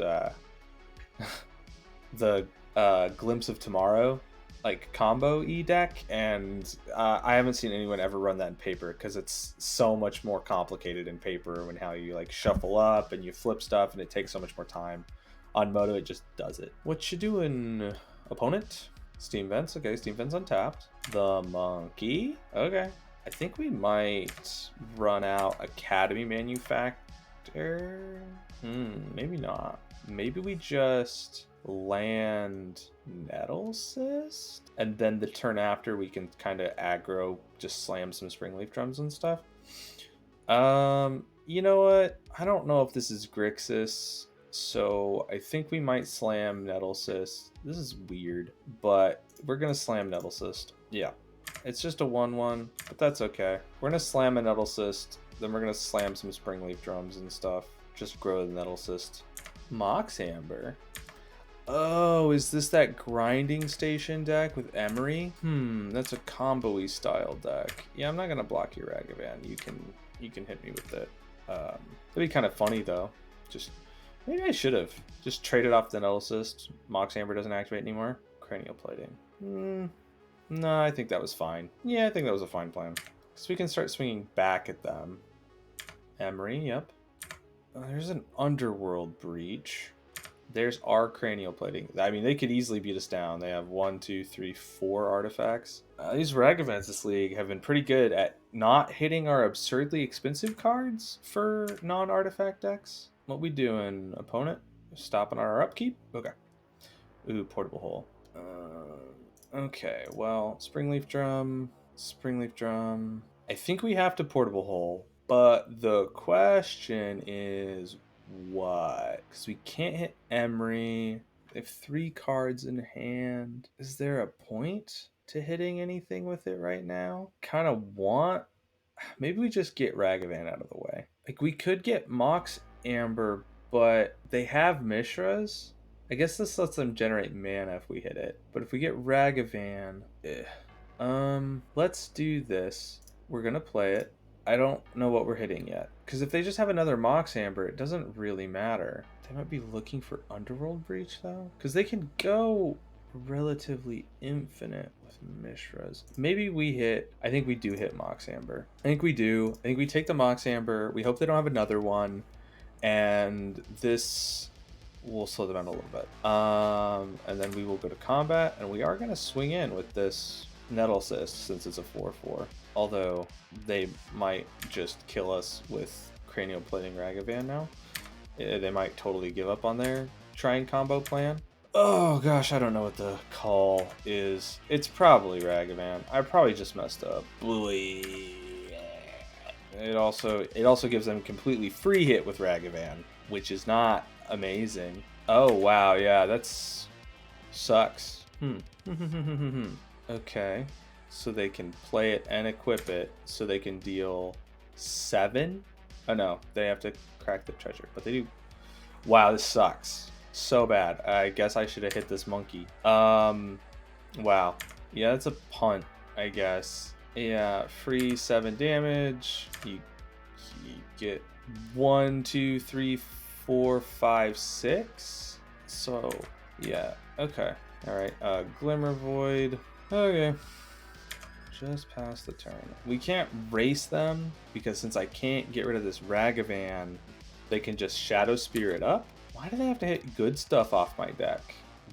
the Glimpse of Tomorrow like combo deck, and I haven't seen anyone ever run that in paper because it's so much more complicated in paper when how you like shuffle up and you flip stuff, and it takes so much more time. On Moto, it just does it. What you doing, opponent? Steam Vents. Okay, Steam Vents untapped. The monkey. Okay. I think we might run out Academy Manufacturer. Maybe not. Maybe we just land Nettle Cyst, and then the turn after we can kind of aggro, just slam some Springleaf Drums and stuff. You know what? I don't know if this is Grixis, so I think we might slam Nettle Cyst. This is weird, but we're gonna slam Nettle Cyst. Yeah. It's just a 1/1, but that's okay. We're gonna slam a Nettle Cyst, then we're gonna slam some Springleaf Drums and stuff. Just grow the Nettle Cyst. Mox Amber. Oh, is this that grinding station deck with Emery? That's a combo-y style deck. Yeah, I'm not gonna block your Ragavan. You can hit me with it. That'd be kind of funny though. Just maybe I should have just traded off the Nettle Cyst. Mox Amber doesn't activate anymore. Cranial Plating. No, I think that was fine. Yeah, I think that was a fine plan. So we can start swinging back at them. Emery, yep. There's an Underworld Breach. There's our Cranial Plating. I mean, they could easily beat us down. They have 1, 2, 3, 4 artifacts. These Ragavans this league have been pretty good at not hitting our absurdly expensive cards for non-artifact decks. What we doing, opponent? Stopping our upkeep? Okay. Ooh, Portable Hole. Okay, well, Springleaf Drum. I think we have to Portable Hole, but the question is what? Because we can't hit Emery. They have 3 cards in hand. Is there a point to hitting anything with it right now? Kind of want... Maybe we just get Ragavan out of the way. Like, we could get Mox Amber, but they have Mishras. I guess this lets them generate mana if we hit it. But if we get Ragavan... let's do this. We're gonna play it. I don't know what we're hitting yet. Because if they just have another Mox Amber, it doesn't really matter. They might be looking for Underworld Breach, though. Because they can go relatively infinite with Mishras. Maybe we hit... I think we do hit Mox Amber. I think we do. I think we take the Mox Amber. We hope they don't have another one. And this will slow them down a little bit. And then we will go to combat. And we are going to swing in with this Nettle Cyst since it's a 4/4. Although they might just kill us with Cranial Plating Ragavan now. They might totally give up on their try and combo plan. Oh gosh, I don't know what the call is. It's probably Ragavan. I probably just messed up. It also gives them completely free hit with Ragavan, which is not amazing. Oh wow, yeah, that's sucks. Okay, so they can play it and equip it, so they can deal 7. Oh no, they have to crack the treasure, but they do. Wow, this sucks so bad. I guess I should have hit this monkey. Wow, yeah, that's a punt, I guess. Yeah, free 7 damage. You get 1, 2, 3, 4, 5, 6. So yeah, okay, all right. Glimmer Void. Okay, just past the turn. We can't race them because since I can't get rid of this Ragavan, they can just Shadow Spirit up. Why do they have to hit good stuff off my deck?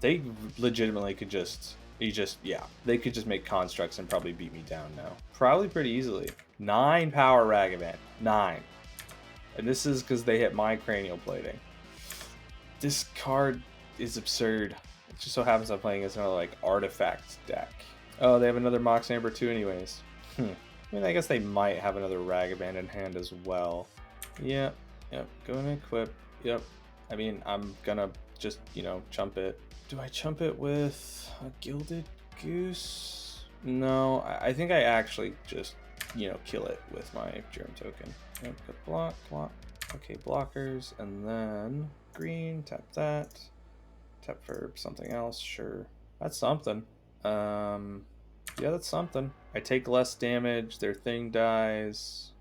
They legitimately could just... they could just make constructs and probably beat me down now. Probably pretty easily. 9 power Ragavan. 9. And this is because they hit my Cranial Plating. This card is absurd. It just so happens I'm playing as another like artifact deck. Oh, they have another Mox Amber too anyways. I mean, I guess they might have another Ragavan in hand as well. Yep. Gonna equip. Yep. I mean, I'm gonna just, chump it. Do I chump it with a Gilded Goose? No, I think I actually just, kill it with my Germ Token. Yep, block. Okay, blockers, and then green, tap that. Tap for something else, sure. That's something. Yeah, that's something. I take less damage. Their thing dies.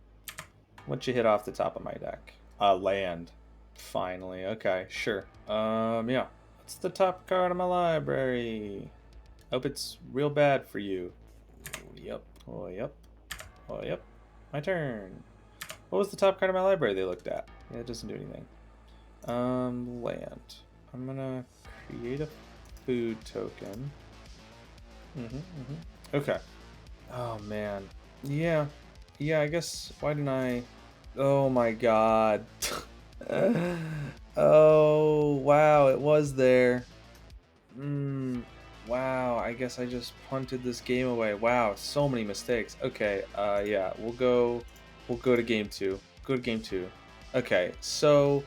What you hit off the top of my deck? Land. Finally. Okay, sure. Yeah. What's the top card of my library? Hope it's real bad for you. Yep. Oh, yep. Oh, yep. My turn. What was the top card of my library they looked at? Yeah, it doesn't do anything. Land. I'm gonna create a food token. Okay. Oh, man. Yeah. Yeah, I guess, why didn't I... Oh my god. Oh, wow, it was there. Wow, I guess I just punted this game away. Wow, so many mistakes. Okay, yeah, we'll go to game two. Go to game two. Okay, so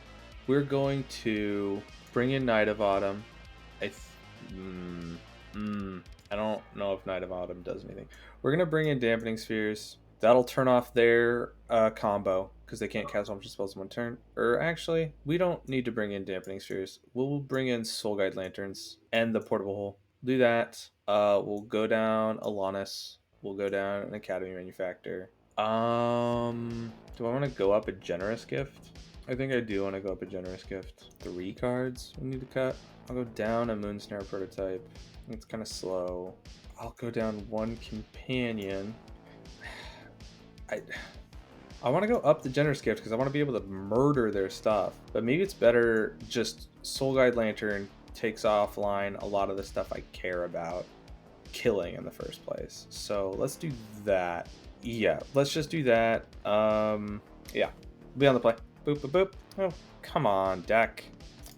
we're going to bring in Night of Autumn. I th- mm, I don't know if Night of Autumn does anything. We're gonna bring in Dampening Spheres. That'll turn off their combo because they can't cast multiple spells in one turn. Or actually, we don't need to bring in Dampening Spheres. We'll bring in Soul Guide Lanterns and the Portable Hole. Do that. We'll go down Alanis. We'll go down an Academy Manufacturer. Do I want to go up a Generous Gift? I think I do want to go up a Generous Gift. 3 cards we need to cut. I'll go down a Moonsnare Prototype. It's kind of slow. I'll go down 1 Companion. I want to go up the Generous Gift because I want to be able to murder their stuff. But maybe it's better just Soul Guide Lantern takes offline a lot of the stuff I care about killing in the first place. So let's do that. Yeah, let's just do that. Yeah, be on the play. Boop, boop, boop. Oh, come on, deck.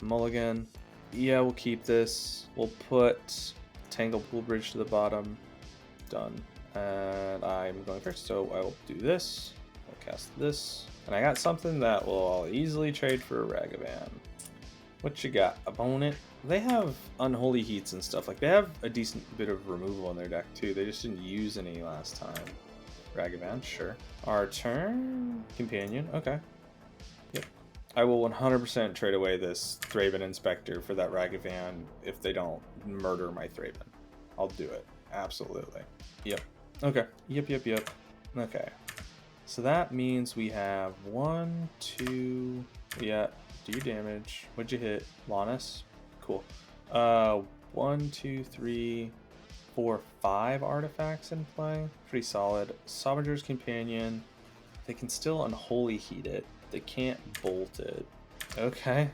Mulligan. Yeah, we'll keep this. We'll put Tangle Pool Bridge to the bottom. Done. And I'm going first, so I will do this. I'll cast this. And I got something that will easily trade for a Ragavan. What you got? Opponent? They have Unholy Heats and stuff. Like, they have a decent bit of removal in their deck, too. They just didn't use any last time. Ragavan, sure. Our turn? Companion, okay. Yep. I will 100% trade away this Thraben Inspector for that Ragavan if they don't murder my Thraben. I'll do it. Absolutely. Yep. Okay. Yep. Okay. So that means we have 1, 2... Yeah. Do your damage. What'd you hit? Lannis? Cool. 1, 2, 3, 4, 5 artifacts in play. Pretty solid. Sovereign's Companion. They can still Unholy Heat it. They can't bolt it. Okay.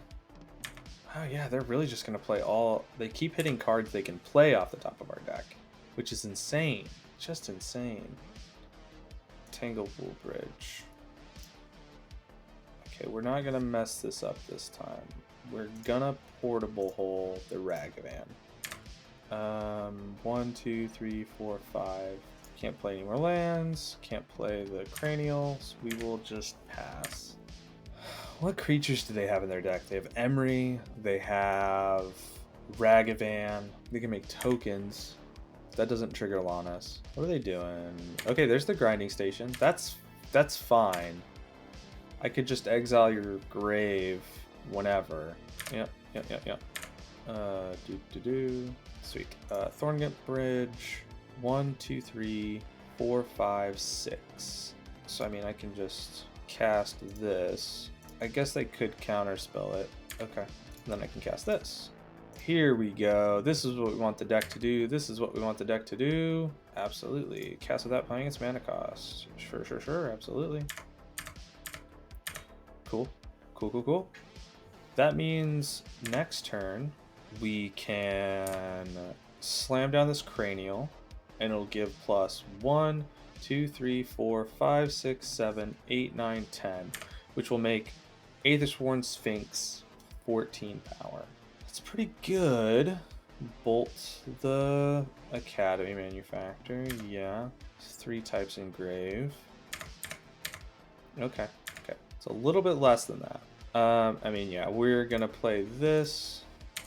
Oh yeah, they're really just gonna play all... They keep hitting cards they can play off the top of our deck, which is insane. Just insane. Tangle Pool Bridge. Okay, we're not gonna mess this up this time. We're gonna Portable Hole the Ragavan. 1, 2, 3, 4, 5. Can't play any more lands. Can't play the Cranials. We will just pass. What creatures do they have in their deck? They have Emery. They have Ragavan. They can make tokens. That doesn't trigger Lannis. What are they doing? Okay, there's the Grinding Station. That's fine. I could just exile your grave whenever. Yep. Sweet. Thorngate Bridge. 1, 2, 3, 4, 5, 6. So I mean, I can just cast this. I guess they could counterspell it. Okay. And then I can cast this. Here we go. This is what we want the deck to do. This is what we want the deck to do. Absolutely. Cast without playing its mana cost. Sure. Absolutely. Cool. That means next turn we can slam down this Cranial and it'll give plus 1, 2, 3, 4, 5, 6, 7, 8, 9, 10, which will make Aethersworn Sphinx 14 power. That's pretty good. Bolt the Academy Manufacturer, yeah. 3 types engrave. Okay. It's a little bit less than that. I mean, yeah, we're gonna play this.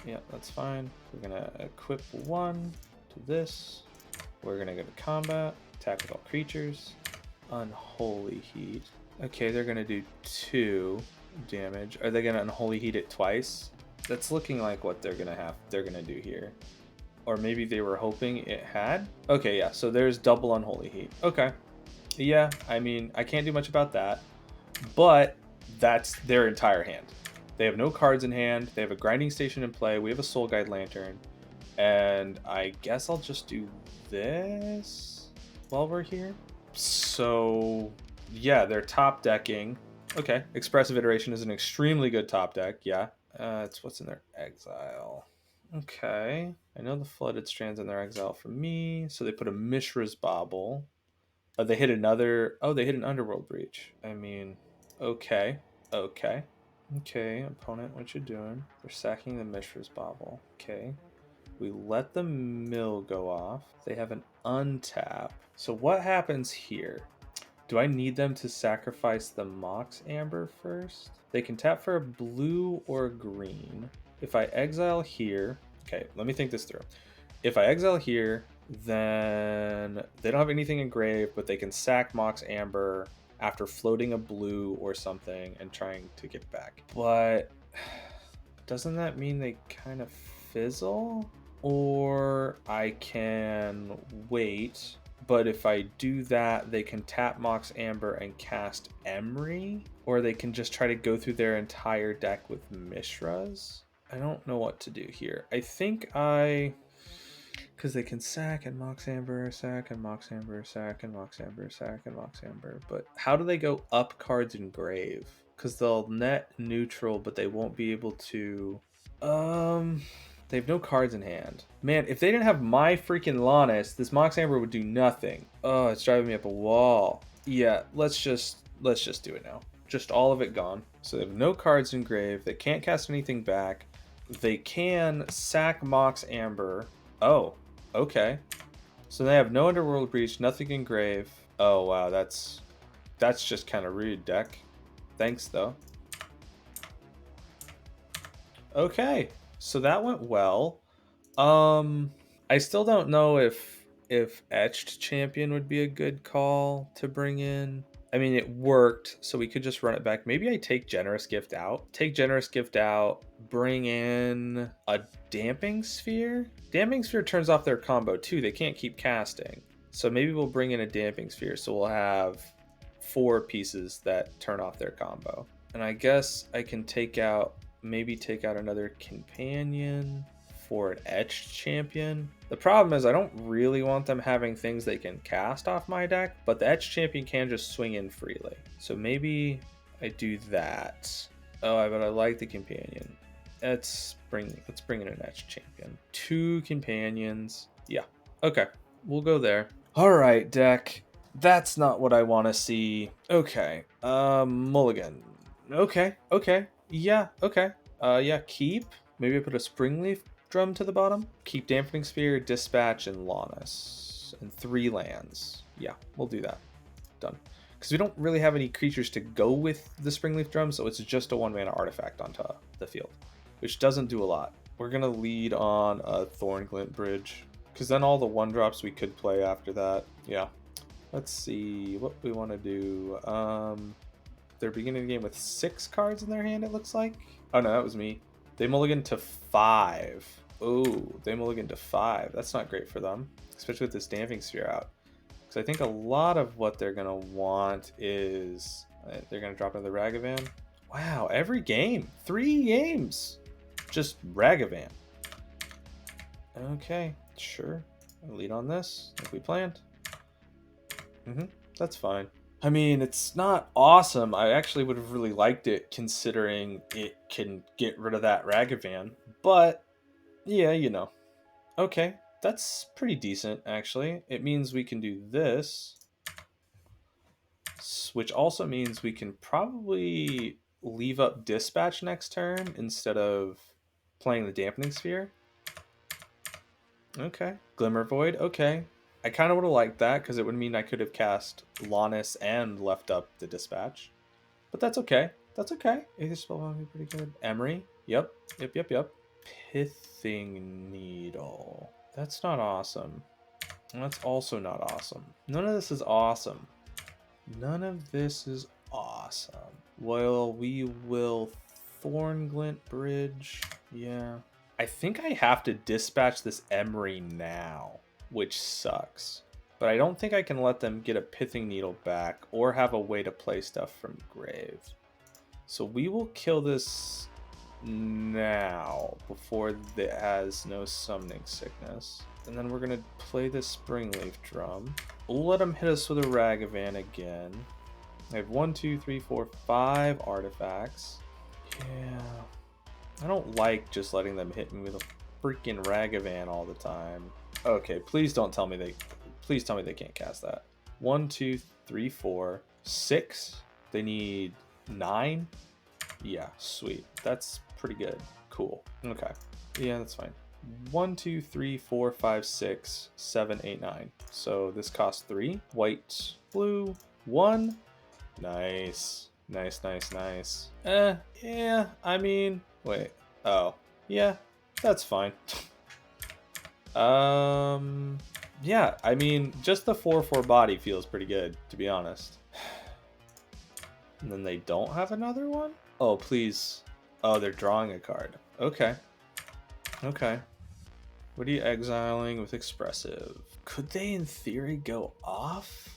Yeah, that's fine. We're gonna equip 1 to this. We're gonna go to combat, attack with all creatures. Unholy Heat. Okay, they're gonna do 2 damage. Are they gonna Unholy Heat it twice? That's looking like what they're gonna do here. Or maybe they were hoping it had. Okay, yeah, so there's double Unholy Heat. Okay. Yeah, I mean, I can't do much about that. But that's their entire hand. They have no cards in hand. They have a Grinding Station in play. We have a Soul Guide Lantern. And I guess I'll just do this while we're here. So, yeah, they're top decking. Okay, Expressive Iteration is an extremely good top deck, yeah. It's what's in their exile. Okay, I know the Flooded Strand's in their exile for me. So they put a Mishra's Bauble. They hit another... Oh, they hit an Underworld Breach. I mean, okay, okay. Okay, opponent, what you doing? They're sacking the Mishra's Bauble. Okay. We let the mill go off. They have an untap. So what happens here? Do I need them to sacrifice the Mox Amber first? They can tap for a blue or a green. If I exile here... Okay, let me think this through. If I exile here, then they don't have anything in grave, but they can sack Mox Amber after floating a blue or something and trying to get back. But doesn't that mean they kind of fizzle? Or I can wait, but if I do that, they can tap Mox Amber and cast Emery, or they can just try to go through their entire deck with Mishras. I don't know what to do here. I think because they can sack and Mox Amber, sack and Mox Amber, sack and Mox Amber, sack and Mox Amber. But how do they go up cards in grave? Because they'll net neutral, but they won't be able to... They have no cards in hand. Man, if they didn't have my freaking Lannis, this Mox Amber would do nothing. Oh, it's driving me up a wall. Yeah, let's just do it now. Just all of it gone. So they have no cards in grave. They can't cast anything back. They can sack Mox Amber. Oh, okay. So they have no Underworld Breach, nothing in grave. Oh, wow, that's just kind of rude, deck. Thanks, though. Okay, so that went well. I still don't know if Etched Champion would be a good call to bring in. I mean, it worked, so we could just run it back. Maybe I take Generous Gift out. Take Generous Gift out, bring in a Damping Sphere. Damping Sphere turns off their combo too. They can't keep casting. So maybe we'll bring in a Damping Sphere, so we'll have 4 pieces that turn off their combo. And I guess I can maybe take out another Companion for an Etched Champion. The problem is I don't really want them having things they can cast off my deck, but the Etched Champion can just swing in freely. So maybe I do that. Oh, but I like the Companion. Let's bring in an Etched Champion. 2 Companions. Yeah, okay, we'll go there. All right, deck. That's not what I want to see. Okay, mulligan. Okay, yeah, okay. Yeah, keep. Maybe I put a Springleaf Drum to the bottom. Keep Dampening Sphere, Dispatch, and Lannis. And 3 lands. Yeah, we'll do that. Done. Because we don't really have any creatures to go with the Springleaf Drum, so it's just a 1-mana artifact onto the field, which doesn't do a lot. We're going to lead on a Thornglint Bridge, because then all the 1-drops we could play after that. Yeah. Let's see what we want to do. They're beginning the game with 6 cards in their hand, it looks like. Oh, no, that was me. They mulligan to 5. Oh, they mulligan to 5. That's not great for them, especially with this Damping Sphere out. Because I think a lot of what they're going to want is... they're going to drop another Ragavan. Wow, every game. 3 games. Just Ragavan. Okay, sure. I'll lead on this, like we planned. That's fine. I mean, it's not awesome. I actually would have really liked it, considering it can get rid of that Ragavan. But, yeah, you know. Okay, that's pretty decent, actually. It means we can do this, which also means we can probably leave up Dispatch next turn instead of playing the Dampening Sphere. Okay. Glimmer Void, okay. I kind of would have liked that, because it would mean I could have cast Lannis and left up the Dispatch. But that's okay. That's okay. Aether Spell would be pretty good. Emery. Yep. Pithing Needle. That's not awesome. That's also not awesome. None of this is awesome. None of this is awesome. Well, we will Thornglint Bridge. Yeah. I think I have to dispatch this Emery now, which sucks. But I don't think I can let them get a Pithing Needle back or have a way to play stuff from grave. So we will kill this now before it has no summoning sickness. And then we're going to play this Springleaf Drum. We'll let them hit us with a Ragavan again. I have 1, 2, 3, 4, 5 artifacts. Yeah. I don't like just letting them hit me with a freaking Ragavan all the time. Okay, please don't tell me please tell me they can't cast that. 1, 2, 3, 4, 6. They need 9. Yeah, sweet. That's pretty good. Cool. Okay. Yeah, that's fine. 1, 2, 3, 4, 5, 6, 7, 8, 9. So this costs 3. White, blue, 1. Nice. Nice, nice, nice. Yeah, I mean, wait. Oh, yeah, that's fine. Yeah, I mean, just the 4/4 body feels pretty good, to be honest. And then they don't have another one? Oh, please. Oh, they're drawing a card. Okay. Okay. What are you exiling with Expressive? Could they, in theory, go off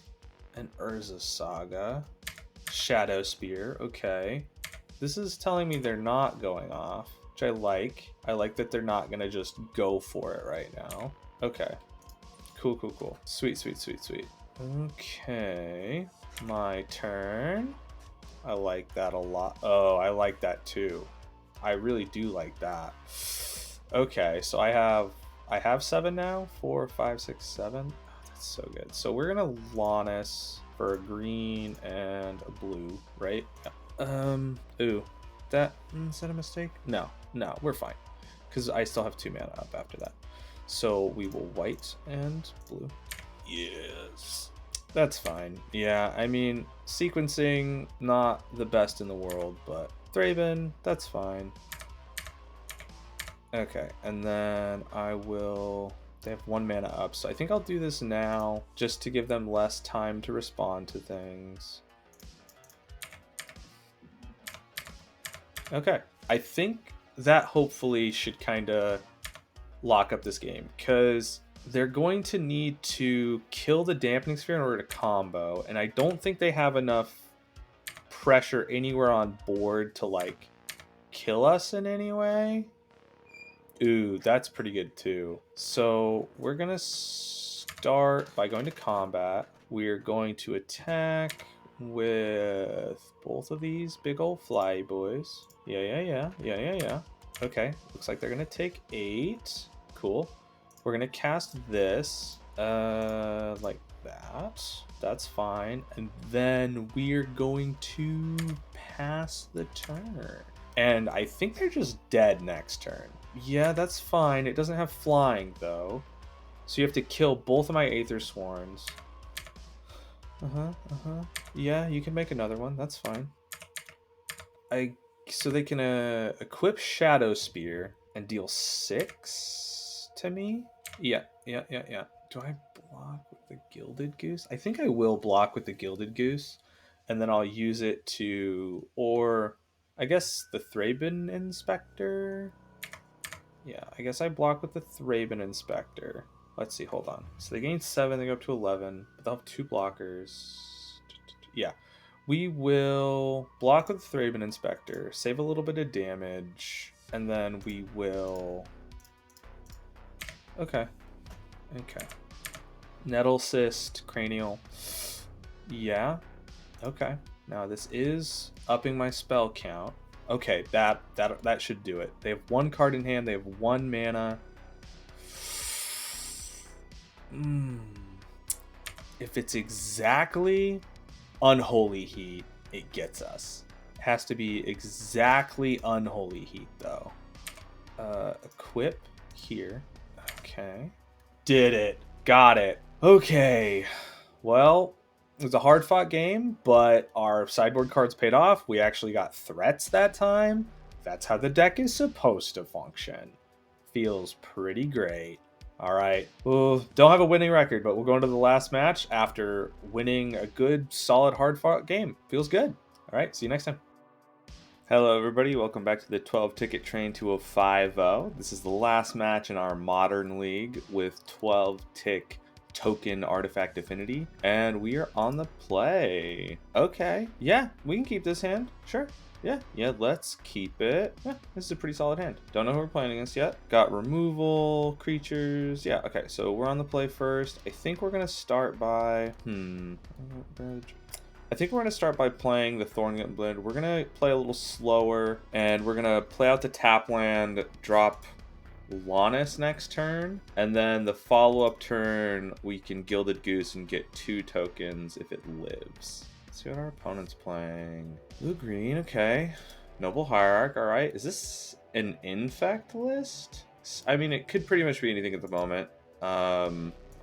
an Urza Saga? Shadow Spear, okay. This is telling me they're not going off, which I like. I like that they're not gonna just go for it right now. Okay. Cool, cool, cool. Sweet, sweet, sweet, sweet. Okay. My turn. I like that a lot. Oh, I like that too. I really do like that. Okay, so I have 7 now. 4, 5, 6, 7. Oh, that's so good. So we're gonna Lannis for a green and a blue, right? Yeah. Ooh, is that a mistake? No, we're fine, because I still have 2 mana up after that. So we will white and blue. Yes, that's fine. Yeah, I mean, sequencing not the best in the world, but Thraben, that's fine. Okay, and then I will. They have 1 mana up, so I think I'll do this now just to give them less time to respond to things. Okay, I think that hopefully should kind of lock up this game, because they're going to need to kill the Dampening Sphere in order to combo, and I don't think they have enough pressure anywhere on board to, like, kill us in any way. Ooh, that's pretty good too. So we're gonna start by going to combat. We're going to attack with both of these big old fly boys. Yeah. Okay, looks like they're gonna take 8. Cool. We're gonna cast this, like that. That's fine. And then we're going to pass the turn. And I think they're just dead next turn. Yeah, that's fine. It doesn't have flying, though. So you have to kill both of my Aether Sworns. Yeah, you can make another one. That's fine. So they can equip Shadow Spear and deal 6 to me? Yeah. Do I block with the Gilded Goose? I think I will block with the Gilded Goose. And then I'll use it to... Or... I guess the Thraben Inspector? Yeah, I guess I block with the Thraben Inspector. Let's see, hold on. So they gain 7, they go up to 11, but they'll have 2 blockers. Yeah, we will block with the Thraben Inspector, save a little bit of damage, and then we will... Okay. Nettle Cyst, Cranial. Yeah, okay. Now this is upping my spell count. Okay, that should do it. They have 1 card in hand. They have 1 mana. If it's exactly Unholy Heat, it gets us. It has to be exactly Unholy Heat, though. Equip here. Okay. Did it. Got it. Okay. Well... It was a hard-fought game, but our sideboard cards paid off. We actually got threats that time. That's how the deck is supposed to function. Feels pretty great. All right. Well, don't have a winning record, but we'll go into the last match after winning a good, solid, hard-fought game. Feels good. All right. See you next time. Hello everybody, welcome back to the 12 ticket train to a 5-0. This is the last match in our modern league with 12 tick token artifact affinity, and we are on the play. Okay, yeah, we can keep this hand, sure. Yeah, let's keep it. Yeah, this is a pretty solid hand. Don't know who we're playing against yet. Got removal, creatures. Yeah, okay, so we're on the play first. I think we're gonna start by, I think we're going to start by playing the Thorngate Blend. We're going to play a little slower, and we're going to play out the tap land, drop Lannis next turn, and then the follow-up turn, we can Gilded Goose and get 2 tokens if it lives. Let's see what our opponent's playing. Blue-green, okay. Noble Hierarch, all right. Is this an infect list? I mean, it could pretty much be anything at the moment.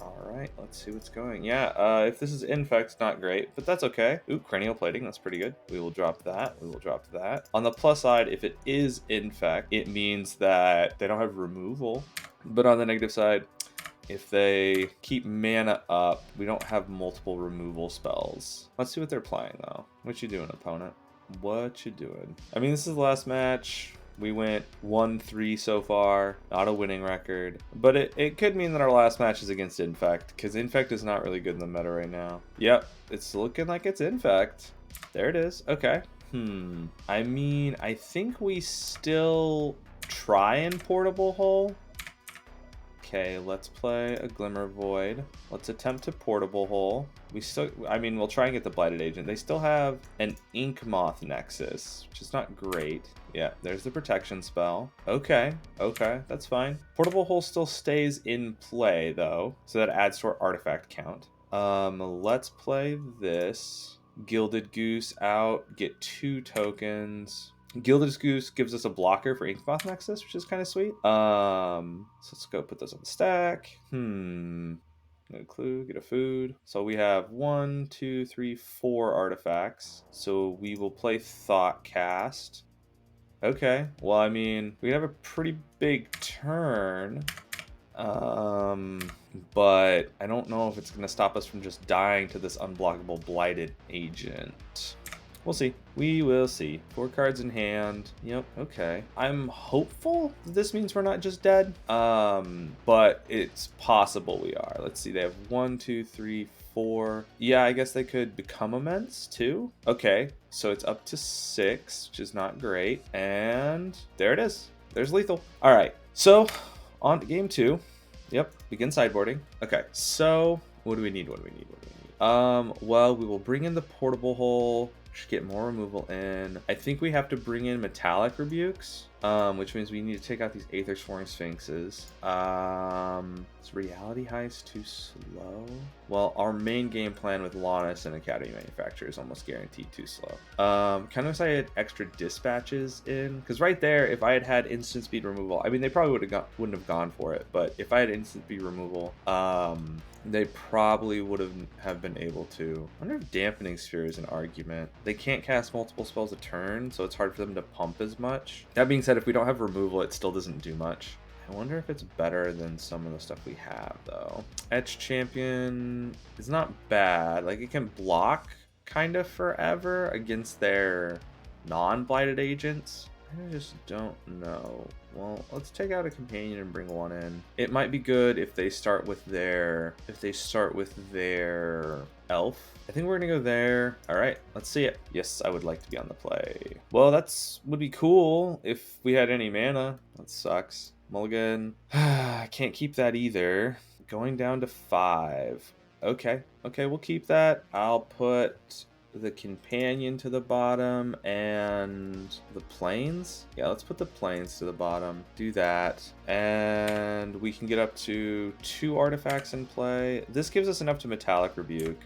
All right, let's see what's going. Yeah, if this is infect, not great, but that's okay. Ooh, cranial plating, that's pretty good. We will drop that. We will drop that. On the plus side, if it is infect, it means that they don't have removal. But on the negative side, if they keep mana up, we don't have multiple removal spells. Let's see what they're playing, though. What you doing, opponent? What you doing? I mean, this is the last match. We went 1-3 so far, not a winning record. But it could mean that our last match is against Infect, because Infect is not really good in the meta right now. Yep, it's looking like it's Infect. There it is. Okay. I mean, I think we still try and Portable Hole. Okay, let's play a Glimmer Void. Let's attempt to Portable Hole. We'll try and get the Blighted Agent. They still have an Ink Moth Nexus, which is not great. Yeah, there's the protection spell. Okay, that's fine. Portable Hole still stays in play, though, so that adds to our artifact count. Let's play this. Gilded Goose out, get 2 tokens. Gilded Goose gives us a blocker for Inkmoth Nexus, which is kind of sweet. So let's go put those on the stack. Get a clue, get a food. So we have 1, 2, 3, 4 artifacts. So we will play Thoughtcast. Okay, well, I mean, we have a pretty big turn. But I don't know if it's going to stop us from just dying to this unblockable Blighted Agent. We'll see. We will see. 4 cards in hand. Yep, okay. I'm hopeful that this means we're not just dead. But it's possible we are. Let's see. They have 1, 2, 3, 4. Yeah, I guess they could become immense too. Okay, so it's up to 6, which is not great. And there it is. There's lethal. All right, so on to game 2. Yep, begin sideboarding. Okay, so what do we need? Well, we will bring in the Portable Hole. Should get more removal in. I think we have to bring in Metallic Rebukes, which means we need to take out these Aether Sworn Sphinxes. Is Reality Heist too slow? Well, our main game plan with Lannis and Academy Manufacturer is almost guaranteed too slow. Kind of wish I had extra dispatches in, because right there, if I had had instant speed removal, I mean, they probably wouldn't have gone for it, but if I had instant speed removal, they probably would have been able to. I wonder if Dampening Sphere is an argument. They can't cast multiple spells a turn, so it's hard for them to pump as much. That being said, if we don't have removal, it still doesn't do much. I wonder if it's better than some of the stuff we have, though. Etch Champion is not bad. Like, it can block kind of forever against their non-blighted agents. I just don't know. Well, let's take out a companion and bring 1 in. It might be good if they start with their elf. I think we're gonna go there. All right, let's see it. Yes, I would like to be on the play. Well, would be cool if we had any mana. That sucks. Mulligan. I can't keep that either. Going down to 5. Okay, we'll keep that. I'll put the companion to the bottom and the planes. Yeah, let's put the planes to the bottom. Do that. And we can get up to 2 artifacts in play. This gives us enough to Metallic Rebuke,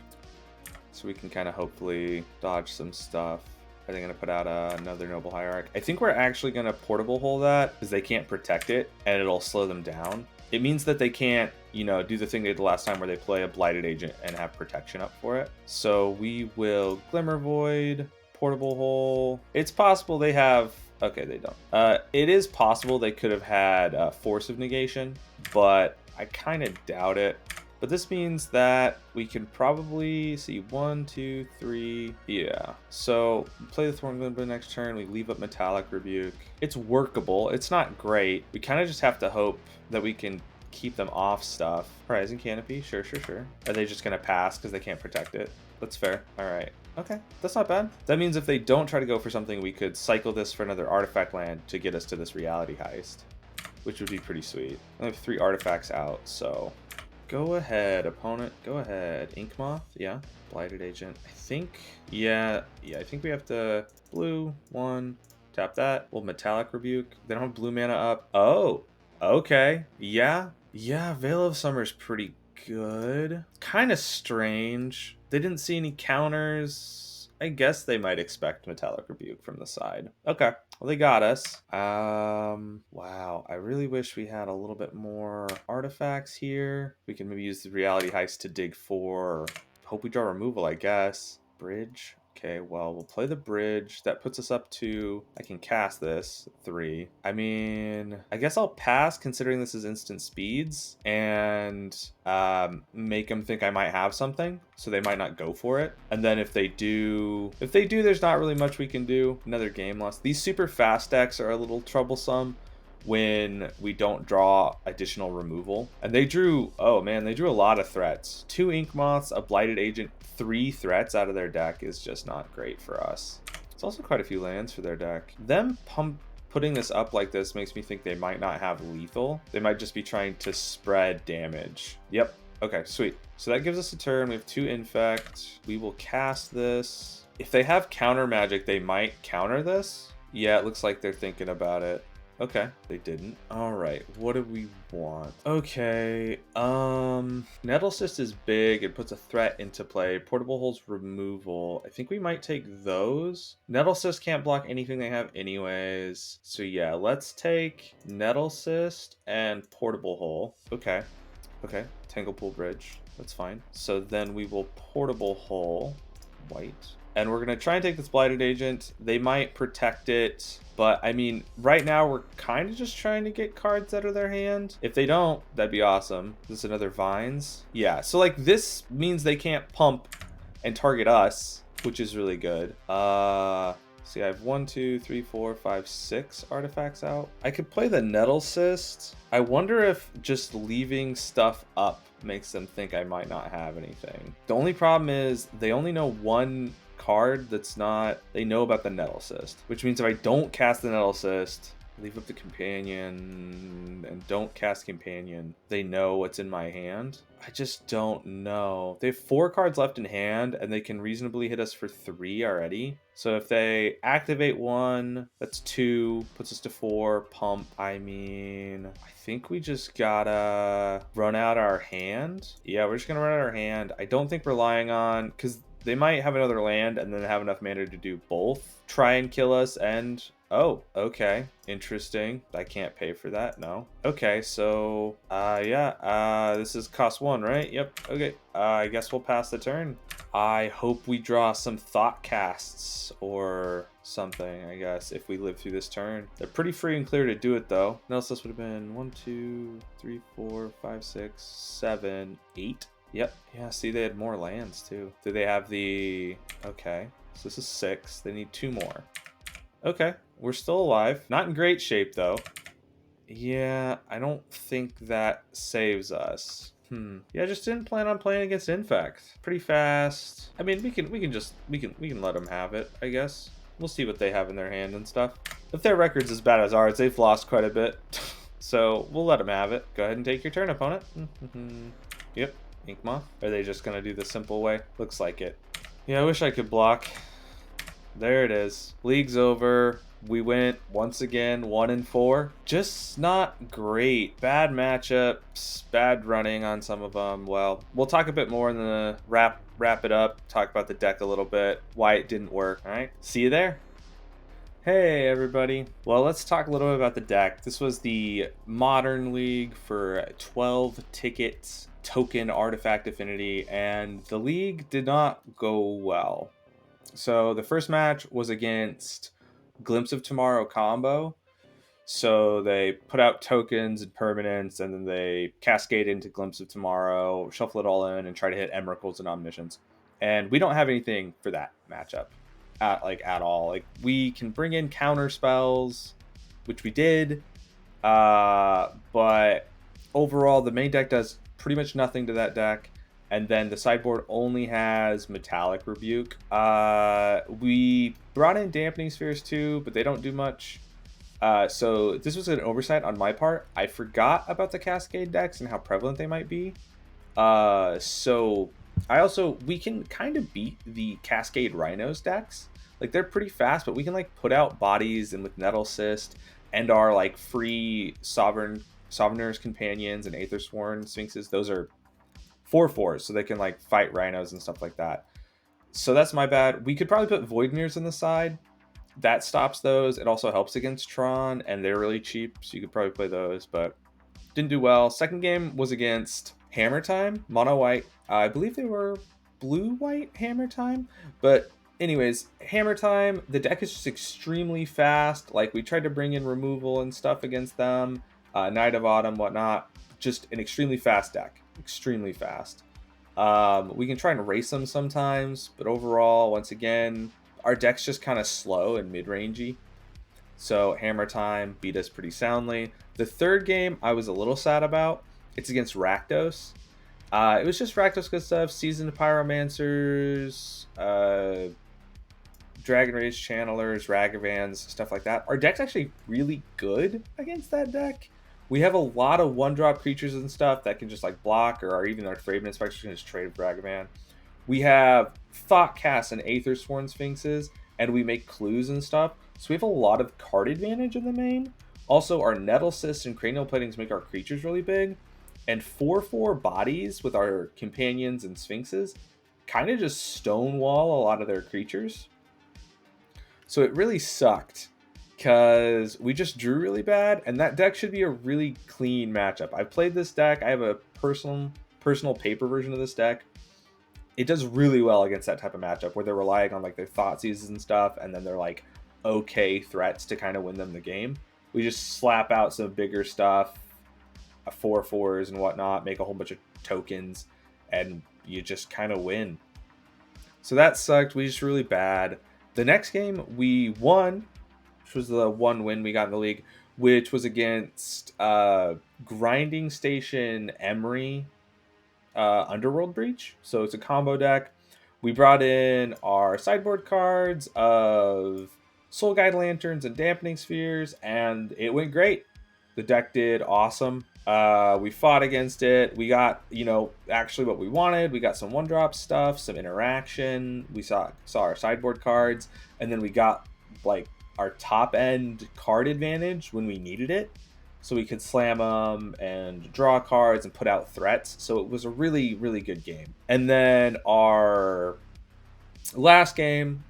so we can kind of hopefully dodge some stuff. Are they going to put out another Noble Hierarch? I think we're actually going to Portable Hole that, because they can't protect it, and it'll slow them down. It means that they can't, do the thing they did the last time where they play a Blighted Agent and have protection up for it. So we will Glimmer Void, Portable Hole. It's possible they have... Okay, they don't. It is possible they could have had Force of Negation, but I kind of doubt it. But this means that we can probably see 1, 2, 3. Yeah. So play the Thorn Glimmer next turn. We leave up Metallic Rebuke. It's workable. It's not great. We kind of just have to hope that we can keep them off stuff. Horizon Canopy. Sure, sure, sure. Are they just going to pass because they can't protect it? That's fair. All right. Okay, that's not bad. That means if they don't try to go for something, we could cycle this for another artifact land to get us to this reality heist, which would be pretty sweet. I have 3 artifacts out, so go ahead, opponent. Go ahead. Ink Moth, yeah. Blighted Agent. I think, yeah. I think we have to blue 1, tap that. We'll Metallic Rebuke. They don't have blue mana up. Oh, okay. Yeah. Veil of Summer is pretty good. Kind of strange. They didn't see any counters. I guess they might expect Metallic Rebuke from the side. Okay. Well, they got us. Wow. I really wish we had a little bit more artifacts here. We can maybe use the Reality Heist to dig for. Hope we draw removal, I guess. Bridge. Okay, well, we'll play the bridge. That puts us up to, I can cast this, 3. I mean, I guess I'll pass considering this is instant speeds and make them think I might have something, so they might not go for it. And then if they do, there's not really much we can do. Another game loss. These super fast decks are a little troublesome when we don't draw additional removal. And they drew, oh man, they drew a lot of threats. 2 Ink Moths, a Blighted Agent, 3 threats out of their deck is just not great for us. It's also quite a few lands for their deck. Them putting this up like this makes me think they might not have lethal. They might just be trying to spread damage. Yep. Okay, sweet. So that gives us a turn. We have 2 Infect. We will cast this. If they have counter magic, they might counter this. Yeah, it looks like they're thinking about it. Okay, they didn't. All right, what do we want? Okay, Nettle Cyst is big. It puts a threat into play. Portable Hole's removal. I think we might take those. Nettle Cyst can't block anything they have anyways. So yeah, let's take Nettle Cyst and Portable Hole. Okay, Tanglepool Bridge. That's fine. So then we will Portable Hole, white. And we're going to try and take this Blighted Agent. They might protect it, but I mean, right now we're kind of just trying to get cards out of their hand. If they don't, that'd be awesome. This is another Vines. Yeah, so like this means they can't pump and target us, which is really good. See, I have 1, 2, 3, 4, 5, 6 artifacts out. I could play the Nettle Cyst. I wonder if just leaving stuff up makes them think I might not have anything. The only problem is they only know 1 card that's not, they know about the Nettle Cyst, which means if I don't cast the Nettle Cyst, leave up the Companion, and don't cast Companion, they know what's in my hand. I just don't know. They have 4 cards left in hand, and they can reasonably hit us for 3 already. So if they activate 1, that's 2, puts us to 4, pump. I mean, I think we just gotta run out our hand. Yeah, we're just gonna run out our hand. I don't think relying on, because they might have another land and then have enough mana to do both. Try and kill us and... Oh, okay. Interesting. I can't pay for that, no. Okay, so... yeah, this is cost 1, right? Yep, okay. I guess we'll pass the turn. I hope we draw some Thought Casts or something, I guess, if we live through this turn. They're pretty free and clear to do it, though. What else? This would have been 1, 2, 3, 4, 5, 6, 7, 8. Yep. Yeah, see, they had more lands, too. Do they have the... Okay. So this is 6. They need 2 more. Okay. We're still alive. Not in great shape, though. Yeah, I don't think that saves us. Yeah, I just didn't plan on playing against Infect. Pretty fast. I mean, we can let them have it, I guess. We'll see what they have in their hand and stuff. If their record's as bad as ours, they've lost quite a bit. So we'll let them have it. Go ahead and take your turn, opponent. Yep. Ink Moth? Are they just gonna do the simple way? Looks like it. Yeah, I wish I could block. There it is. League's over. We went once again 1-4. Just not great. Bad matchups, bad running on some of them. Well, we'll talk a bit more in the wrap it up, talk about the deck a little bit, why it didn't work. All right, see you there. Hey everybody. Well, let's talk a little bit about the deck. This was the Modern League for 12 tickets, token artifact affinity, and the league did not go well. So the first match was against Glimpse of Tomorrow combo. So they put out tokens and permanents, and then they cascade into Glimpse of Tomorrow, shuffle it all in, and try to hit Emeralds and Omniscience. And we don't have anything for that matchup at all. Like, we can bring in counter spells, which we did, but overall the main deck does pretty much nothing to that deck. And then the sideboard only has Metallic Rebuke. We brought in Dampening Spheres too, but they don't do much. So this was an oversight on my part. I forgot about the Cascade decks and how prevalent they might be. So we can kind of beat the Cascade Rhinos decks. Like, they're pretty fast, but we can like put out bodies, and with Nettle Cyst and our like free Sovereign's Companions and Aethersworn Sphinxes, those are 4/4s, so they can like fight rhinos and stuff like that. So that's my bad. We could probably put Voidmirs on the side. That stops those. It also helps against Tron, and they're really cheap, so you could probably play those, but didn't do well. Second game was against Hammer Time, Mono White. I believe they were Blue White Hammer Time, but anyways, Hammer Time, the deck is just extremely fast. Like, we tried to bring in removal and stuff against them, Night of Autumn, whatnot. Just an extremely fast deck. Extremely fast. We can try and race them sometimes, but overall, once again, our deck's just kind of slow and mid-rangey. So Hammer Time beat us pretty soundly. The third game I was a little sad about. It's against Rakdos. It was just Rakdos good stuff. Seasoned Pyromancers, Dragon Rage Channelers, Ragavans, stuff like that. Our deck's actually really good against that deck. We have a lot of one-drop creatures and stuff that can just like block, or even our Fraven Inspector can just trade with Ragavan. We have Thoughtcast and Aethersworn Sphinxes, and we make clues and stuff. So we have a lot of card advantage in the main. Also, our Nettle Cyst and Cranial Platings make our creatures really big. And 4/4 bodies with our Companions and Sphinxes kind of just stonewall a lot of their creatures. So it really sucked, because we just drew really bad, and that deck should be a really clean matchup. I've played this deck. I have a personal paper version of this deck. It does really well against that type of matchup where they're relying on like their Thoughtseizes and stuff, and then they're like okay threats to kind of win them the game. We just slap out some bigger stuff, 4/4s and whatnot, make a whole bunch of tokens, and you just kind of win. So that sucked. We just really bad. The next game we won, which was the one win we got in the league, which was against Grinding Station Emery Underworld Breach. So it's a combo deck. We brought in our sideboard cards of Soul Guide Lanterns and Dampening Spheres, and it went great. The deck did awesome. We fought against it. We got, actually what we wanted. We got some one-drop stuff, some interaction. We saw our sideboard cards, and then we got like our top-end card advantage when we needed it. So we could slam them and draw cards and put out threats. So it was a really, really good game. And then our last game,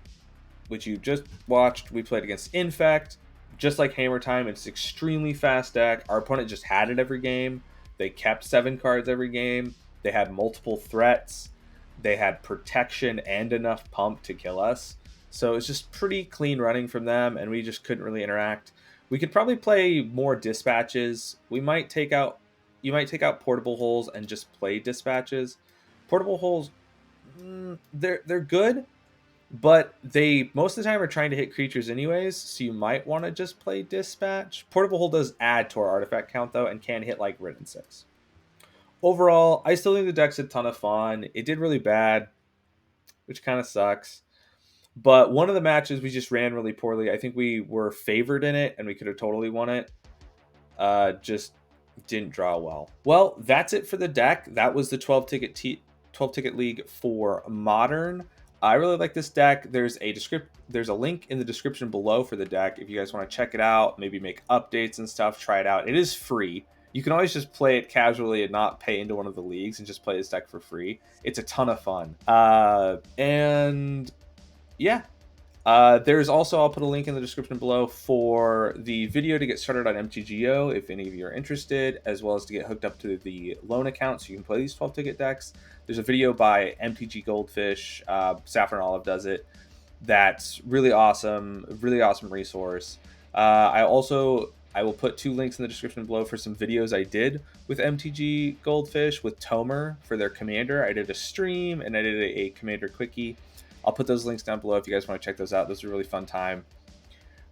which you just watched, we played against Infect. Just like Hammer Time, it's extremely fast deck. Our opponent just had it every game. They kept 7 cards every game. They had multiple threats. They had protection and enough pump to kill us. So it's just pretty clean running from them, and we just couldn't really interact. We could probably play more dispatches. You might take out portable holes and just play dispatches. Portable holes, they're good, but they most of the time are trying to hit creatures anyways, so you might want to just play dispatch. Portable hole does add to our artifact count though, and can hit like Ridden 6. Overall, I still think the deck's a ton of fun. It did really bad, which kind of sucks. But one of the matches we just ran really poorly. I think we were favored in it, and we could have totally won it. Just didn't draw well. Well, that's it for the deck. That was the 12 ticket league for Modern. I really like this deck. There's a link in the description below for the deck if you guys want to check it out, maybe make updates and stuff, try it out. It is free. You can always just play it casually and not pay into one of the leagues and just play this deck for free. It's a ton of fun. And yeah. There's also, I'll put a link in the description below for the video to get started on MTGO if any of you are interested, as well as to get hooked up to the loan account so you can play these 12 ticket decks. There's a video by MTGGoldfish, Saffron Olive does it. That's really awesome resource. I also I will put 2 links in the description below for some videos I did with MTGGoldfish with Tomer for their commander. I did a stream and I did a commander quickie. I'll put those links down below if you guys want to check those out. Those are a really fun time.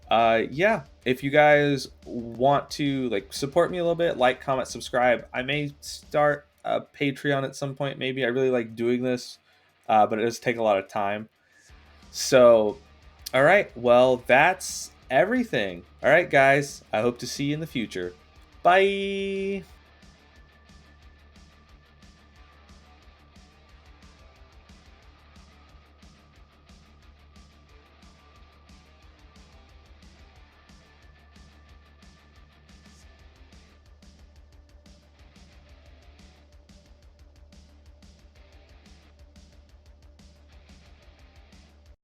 Yeah, if you guys want to like support me a little bit, like, comment, subscribe. I may start a Patreon at some point. Maybe I really like doing this, but it does take a lot of time. So, all right, well, that's everything. All right, guys, I hope to see you in the future. Bye.